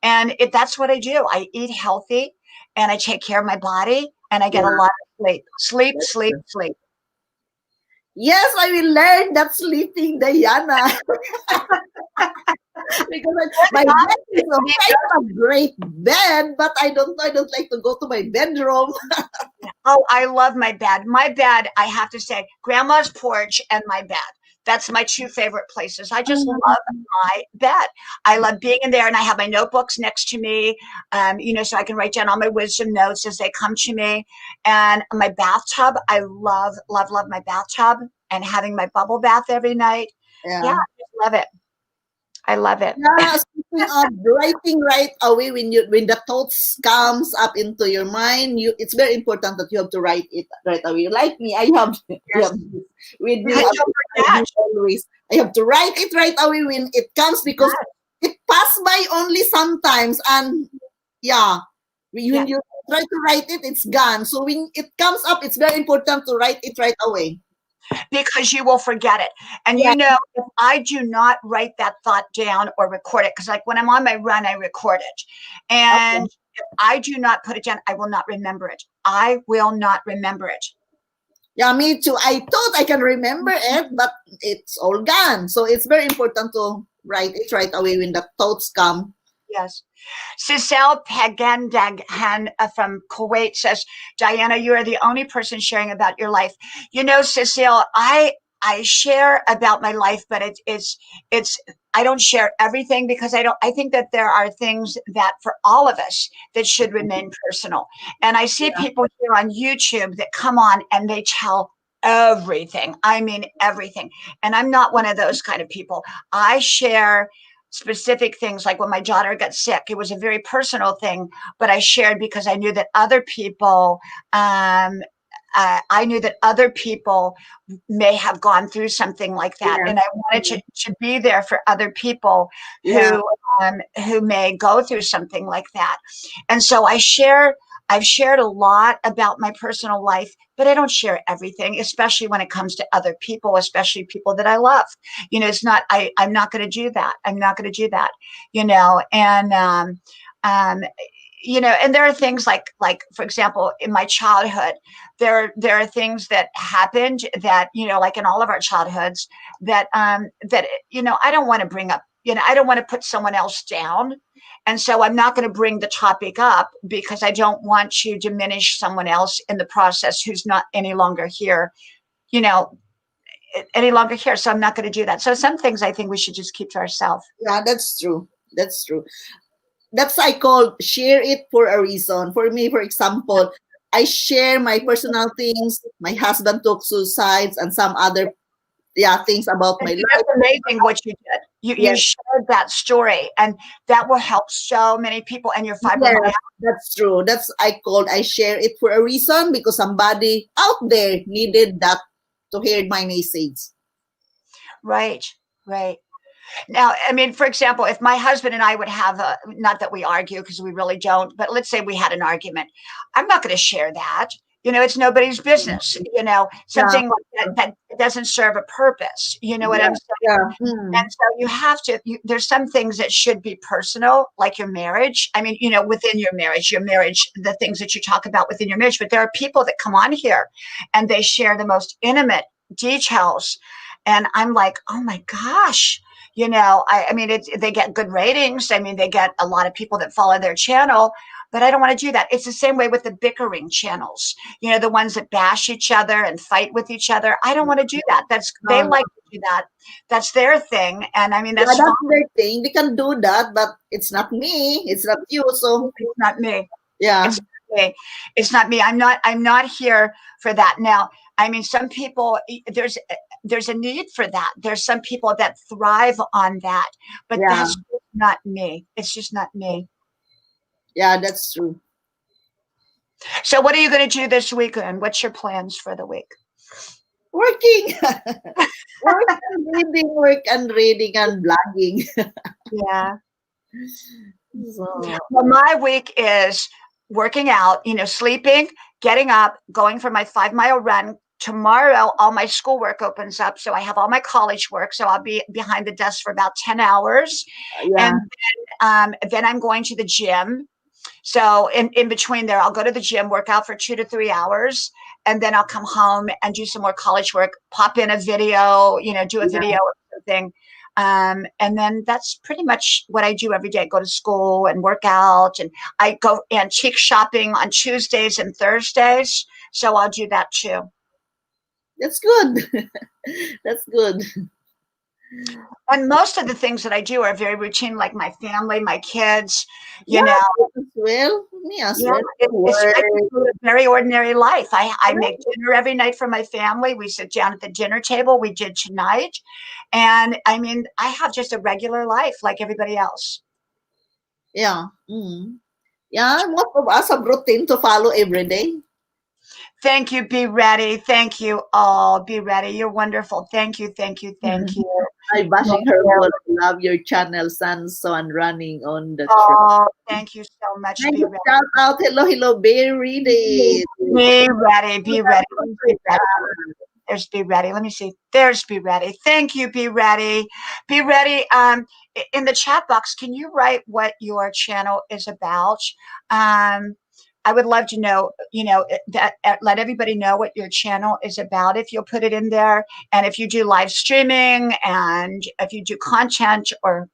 And that's what I do. I eat healthy and I take care of my body and I get a yeah. lot of sleep, sleep, That's sleep, true. sleep. Yes, I will learn that sleeping, Diana. Because my bed is okay. I have a great bed, but I don't like to go to my bedroom. Oh, I love my bed. My bed, I have to say, grandma's porch and my bed. That's my two favorite places. I just love my bed. I love being in there and I have my notebooks next to me, so I can write down all my wisdom notes as they come to me. And my bathtub, I love, love, love my bathtub and having my bubble bath every night. Yeah, Yeah. I just love it. I love it. Yeah, speaking of writing right away, when the thoughts comes up into your mind, it's very important that you have to write it right away. Like me, I have, Yes. this with I me. don't I do forget. always. I have to write it right away when it comes because it pass by only sometimes, and yeah, Yeah. when you try to write it, it's gone. So when it comes up, it's very important to write it right away. Because you will forget it. And Yeah. if I do not write that thought down or record it, because like when I'm on my run, I record it. And Okay. if I do not put it down, I will not remember it. I will not remember it. Yeah, me too. I thought I can remember it, but it's all gone. So it's very important to write it right away when the thoughts come. Yes. Cecile Pagandaghan from Kuwait says, Diana, you are the only person sharing about your life. Cecile, I share about my life, but it's I don't share everything because I think that there are things that for all of us that should remain personal. And I see Yeah. people here on YouTube that come on and they tell everything. I mean everything. And I'm not one of those kind of people. I share specific things like when my daughter got sick. It was a very personal thing, but I shared because I knew that other people may have gone through something like that, Yeah. and I wanted to be there for other people Yeah. who may go through something like that. And so I've shared a lot about my personal life, but I don't share everything, especially when it comes to other people, especially people that I love. It's not, I'm not going to do that. I'm not going to do that, and, um, and there are things like, for example, in my childhood, there are things that happened that, like in all of our childhoods that I don't want to bring up, I don't want to put someone else down. And so I'm not going to bring the topic up because I don't want to diminish someone else in the process who's not any longer here, you know, any longer here. So I'm not going to do that. So some things I think we should just keep to ourselves. Yeah, that's true. That's true. That's I call share it for a reason. For me, for example, I share my personal things. My husband took suicides and some other things about my life. That's amazing what you did. You Yes, shared that story, and that will help so many people. And your yes, fibromyalgia, that's true. I share it for a reason because somebody out there needed that to hear my message. right, right. Now, I mean, for example, if my husband and I would have not that we argue because we really don't, but let's say we had an argument, I'm not going to share that. It's nobody's business. Yeah, Something like that doesn't serve a purpose. You know what I'm yeah, saying? yeah. And so you have to, there's some things that should be personal, like your marriage. I mean, within your marriage, the things that you talk about within your marriage, but there are people that come on here and they share the most intimate details. And I'm like, oh my gosh, I mean, they get good ratings. I mean, they get a lot of people that follow their channel, but I don't want to do that. It's the same way with the bickering channels, the ones that bash each other and fight with each other. I don't want to do that. They No, no. like to do that. That's their thing. And I mean, Yeah, that's fine. that's their thing. They can do that, but it's not me. It's not you. So It's not me. yeah, It's not me. It's not me. I'm not here for that. Now, I mean, some people, there's a need for that. There's some people that thrive on that, but yeah, that's just not me. It's just not me. yeah. That's true. So what are you going to do this weekend? What's your plans for the week? Working, work and reading and blogging. Yeah. So Well, my week is working out, sleeping, getting up, going for my 5 mile run. Tomorrow, all my schoolwork opens up. So I have all my college work. So I'll be behind the desk for about 10 hours. yeah, And then I'm going to the gym. So in between there, I'll go to the gym, work out for 2 to 3 hours, and then I'll come home and do some more college work, pop in a video, do a yeah. video or something. And then that's pretty much what I do every day. I go to school and work out, and I go antique shopping on Tuesdays and Thursdays. So I'll do that too. That's good. That's good. And most of the things that I do are very routine, like my family, my kids, Yeah, you know. as well. Me as Yeah, well. it's I Work. just live a very ordinary life. I make dinner every night for my family. We sit down at the dinner table. We did tonight. And I mean, I have just a regular life like everybody else. Yeah. Mm. Yeah, most of us have routine to follow every day. Thank you. Be ready. Thank you all. Be ready. You're wonderful. Thank you. Thank you. Thank you. Hi, Thank bashing her you. wall. I love your channel, Sanson, running on the track. Oh, thank you so much. Thank Be you. ready. Shout out. Hello, hello, Berry Day. Be ready. Be ready. Be ready. There's Be Ready. Let me see. There's Be Ready. Thank you, Be Ready. Be Ready. In the chat box, can you write what your channel is about? I would love to know, that let everybody know what your channel is about if you'll put it in there. And if you do live streaming and if you do content or,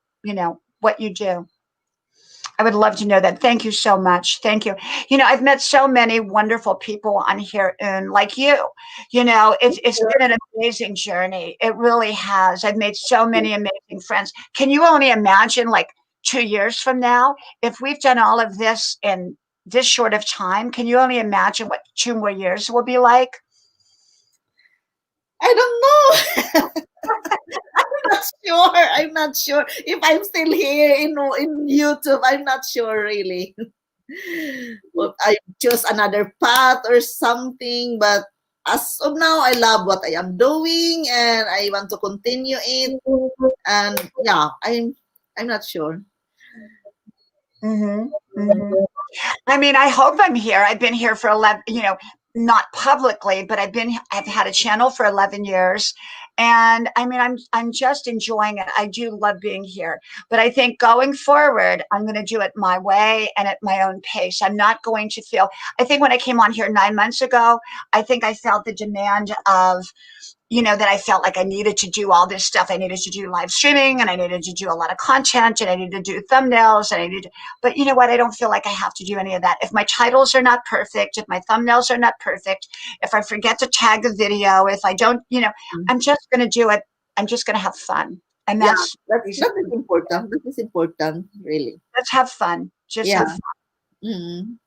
what you do. I would love to know that. Thank you so much. Thank you. I've met so many wonderful people on here, and like you, it's been an amazing journey. It really has. I've made so many amazing friends. Can you only imagine, like 2 years from now, if we've done all of this in this short of time? Can you only imagine what 2 more years will be like? I don't know. I'm not sure. I'm not sure if I'm still here in YouTube. I'm not sure really. But I chose another path or something. But as of now, I love what I am doing, and I want to continue it. And yeah, I'm not sure. Mm-hmm. Mm-hmm. I mean, I hope I'm here. I've been here for 11, not publicly, but I've had a channel for 11 years. And I mean, I'm just enjoying it. I do love being here. But I think going forward, I'm going to do it my way and at my own pace. I'm not going to feel, I think when I came on here 9 months ago, I think I felt the demand of, that I felt like I needed to do all this stuff. I needed to do live streaming, and I needed to do a lot of content, and I needed to do thumbnails, and but you know what? I don't feel like I have to do any of that. If my titles are not perfect, if my thumbnails are not perfect, if I forget to tag a video, if I don't, I'm just going to do it. I'm just going to have fun. And Yeah, that is important. That is important, really. Let's have fun. Just have fun. Mm.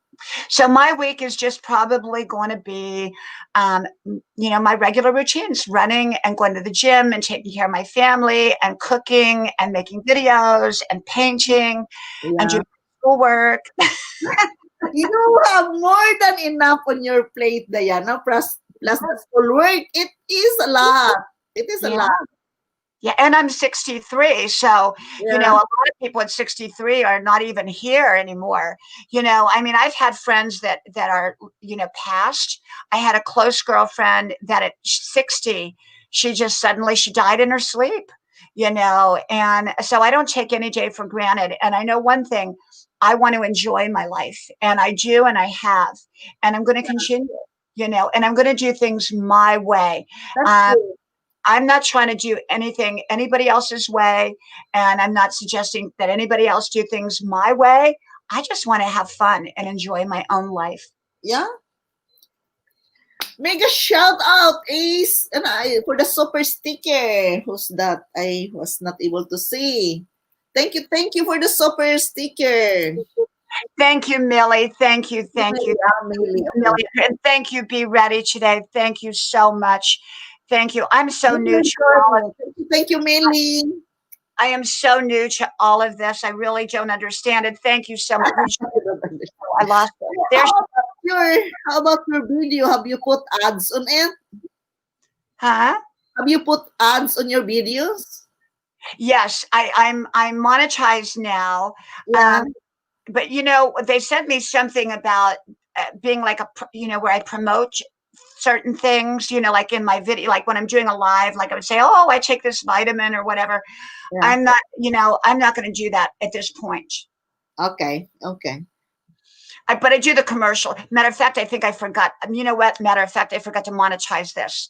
So my week is just probably going to be, my regular routines, running and going to the gym and taking care of my family and cooking and making videos and painting and doing schoolwork. You have more than enough on your plate, Diana, plus the school work. It is a lot. It is a lot. Yeah, and I'm 63, so a lot of people at 63 are not even here anymore. I mean, I've had friends that are passed. I had a close girlfriend that at 60, she died in her sleep. And so I don't take any day for granted. And I know one thing: I want to enjoy my life, and I do, and I have, and I'm going to continue. And I'm going to do things my way. I'm not trying to do anything anybody else's way, and I'm not suggesting that anybody else do things my way. I just want to have fun and enjoy my own life. Yeah. Mega shout out, Ace, and for the super sticker. Who's that? I was not able to see. Thank you for the super sticker. Thank you, Millie. Thank you. Millie. Millie. And thank you, Be Ready today. Thank you so much. Thank you. I'm so new to all of Thank you, Millie. I am so new to all of this. I really don't understand it. Thank you so much. I lost it. There's How about your video? Have you put ads on it? huh? Have you put ads on your videos? Yes, I'm monetized now. Yeah. But you know, they sent me something about being like where I promote certain things, like in my video, like when I'm doing a live, like I would say, oh, I take this vitamin or whatever. Yeah. I'm not going to do that at this point. Okay. But I do the commercial. Matter of fact, I think I forgot. You know what? Matter of fact, I forgot to monetize this.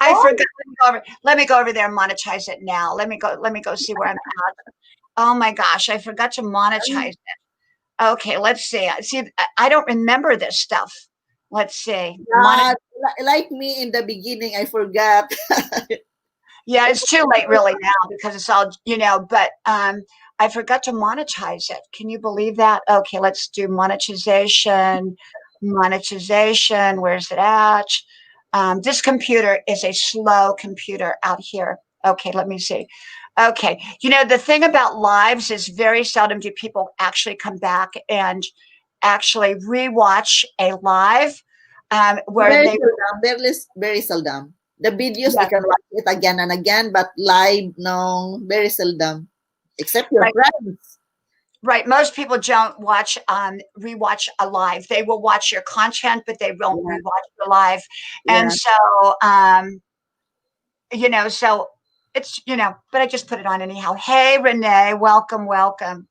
I forgot. Let me go over there and monetize it now. Let me go see where I'm at. Oh my gosh, I forgot to monetize it. Okay, let's see. I don't remember this stuff. Let's see. Like me in the beginning, I forgot. Yeah, it's too late really now because it's all, but I forgot to monetize it. Can you believe that? Okay, let's do monetization. Monetization, where's it at? This computer is a slow computer out here. Okay, let me see. Okay, the thing about lives is very seldom do people actually come back and actually rewatch a live where Very they seldom. Very seldom. The videos they yes, can watch it again and again, but live, no, very seldom. Except your right. friends. Right. Most people don't rewatch a live. They will watch your content, but they won't Yeah. rewatch the live. And Yeah. so, so it's, but I just put it on anyhow. Hey, Renee, welcome, welcome.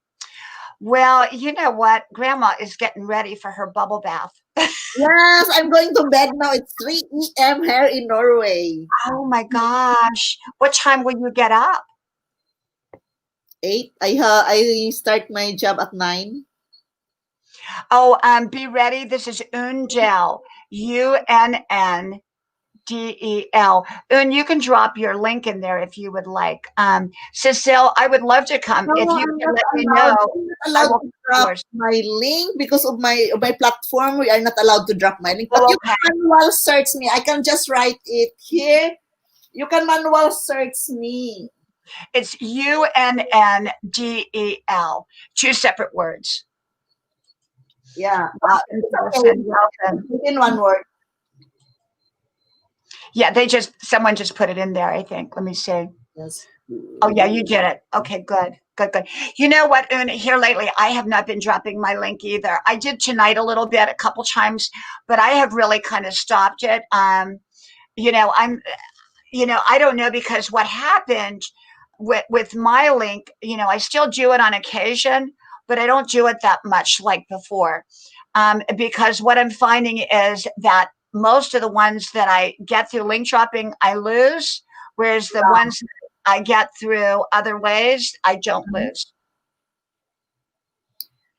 Well, you know what? Grandma is getting ready for her bubble bath. Yes, I'm going to bed now. It's 3 a.m. here in Norway. Oh my gosh. What time will you get up? 8. I start my job at 9. Oh, be ready. This is Oondal. Unnndel. And you can drop your link in there if you would like. Cecile, I would love to come. No, If you I'm can not let me allowed. know, I'm not I allowed will to come drop yours. my link because of my platform. We are not allowed to drop my link. But Oh, you okay. can manual search me. I can just write it here. You can manual search me. It's Unnndel. Two separate words. Yeah. Welcome. In one word. Yeah, someone just put it in there, I think. Let me see. Yes. Oh, yeah, you did it. Okay, good. You know what, Una, here lately, I have not been dropping my link either. I did tonight a little bit, a couple times, but I have really kind of stopped it. I'm, I don't know because what happened with my link, I still do it on occasion, but I don't do it that much like before. Because what I'm finding is that most of the ones that I get through link dropping, I lose, whereas the ones I get through other ways, I don't lose.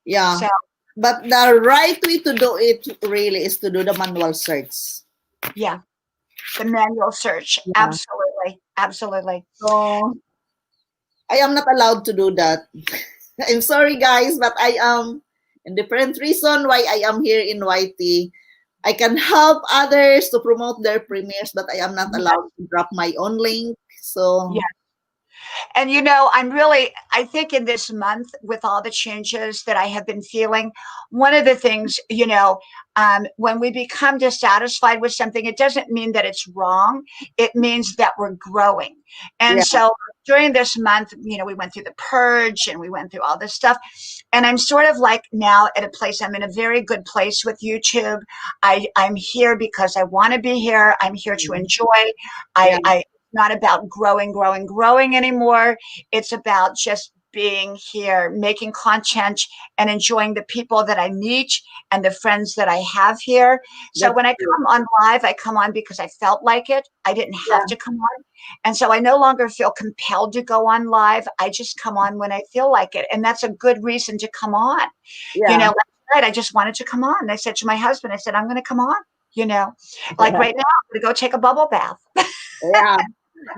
Yeah. So, But the right way to do it really is to do the manual search. yeah, the manual search. Yeah. Absolutely. So I am not allowed to do that. I'm sorry, guys, but I am in different reason why I am here in YT. I can help others to promote their premieres, but I am not allowed to drop my own link. So Yeah. And I think in this month, with all the changes that I have been feeling, one of the things, when we become dissatisfied with something, it doesn't mean that it's wrong. It means that we're growing. And yeah, so during this month, we went through the purge and we went through all this stuff. And I'm sort of like now at a place, I'm in a very good place with YouTube. I'm here because I want to be here. I'm here to enjoy. I not about growing anymore. It's about just being here, making content and enjoying the people that I meet and the friends that I have here. So when I come on live, I come on because I felt like it. I didn't have to come on. And so I no longer feel compelled to go on live. I just come on when I feel like it. And that's a good reason to come on. yeah. night, I just wanted to come on. I said to my husband, I said, I'm going to come on, you know, like right now, I'm going to go take a bubble bath. Yeah.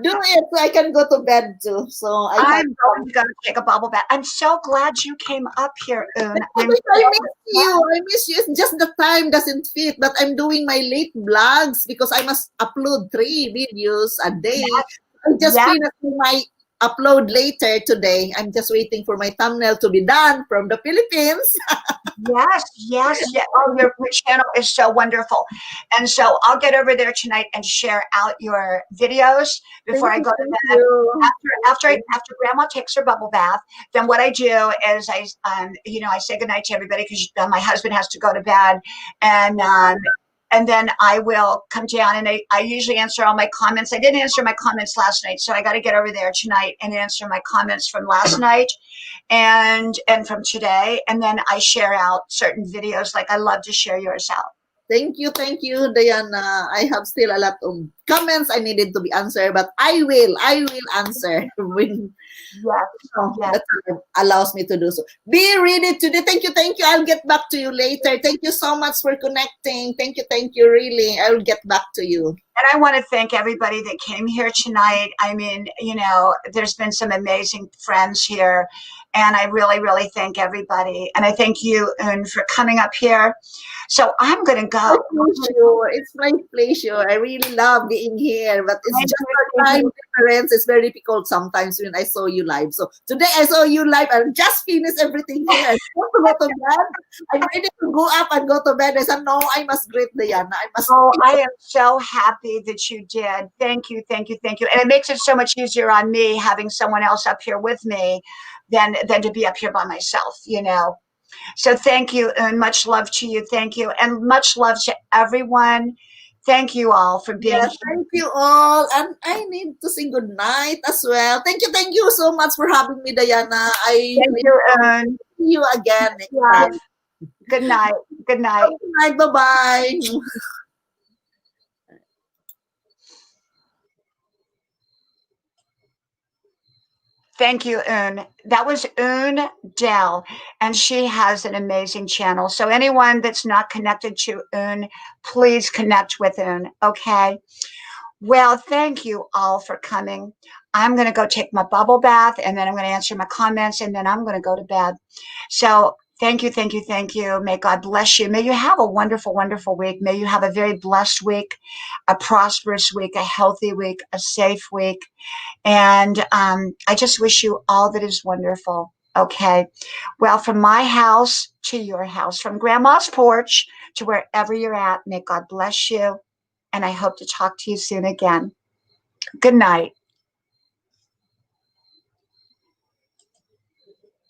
Do it so I can go to bed too. So I can. I'm going to go take a bubble bath. I'm so glad you came up here, Un. I miss you. I miss you. It's just the time doesn't fit. But I'm doing my late vlogs because I must upload 3 videos a day. I just Yes. finished my upload later today. I'm just waiting for my thumbnail to be done from the Philippines. Yes. Oh, your channel is so wonderful. And so I'll get over there tonight and share out your videos before I go to bed. After Grandma takes her bubble bath, then what I do is I say goodnight to everybody because my husband has to go to bed, and then I will come down and I usually answer all my comments. I didn't answer my comments last night, so I got to get over there tonight and answer my comments from last night and from today. And then I share out certain videos. Like I love to share yours out. Thank you, Diana. I have still a lot of comments I needed to be answered, but I will answer when that time allows me to do so. Be ready today. Thank you. I'll get back to you later. Thank you so much for connecting. Thank you. Really, I will get back to you. And I want to thank everybody that came here tonight. I mean, there's been some amazing friends here, and I really, really thank everybody. And I thank you, Un, for coming up here. So I'm going to go. It's my pleasure. I really love being here, but it's just a time difference. It's very difficult sometimes when I saw you live. So today I saw you live. I just finished everything here. I want to go to bed. I'm ready to go up and go to bed. I said, no, I must greet Diana. I am so happy that you did. Thank you. And it makes it so much easier on me having someone else up here with me than to be up here by myself, So thank you, and much love to you. Thank you, and much love to everyone. Thank you all for being here. Thank you all. And I need to say good night as well. Thank you so much for having me, Diana. Thank you, see you again next time. Good night. Good night. Bye-bye. Thank you, Un. That was Oondal, and she has an amazing channel. So anyone that's not connected to Un, please connect with Un, okay? Well, thank you all for coming. I'm going to go take my bubble bath, and then I'm going to answer my comments, and then I'm going to go to bed. So thank you. May God bless you. May you have a wonderful, wonderful week. May you have a very blessed week, a prosperous week, a healthy week, a safe week. And I just wish you all that is wonderful. Okay. Well, from my house to your house, from Grandma's porch to wherever you're at, may God bless you. And I hope to talk to you soon again. Good night.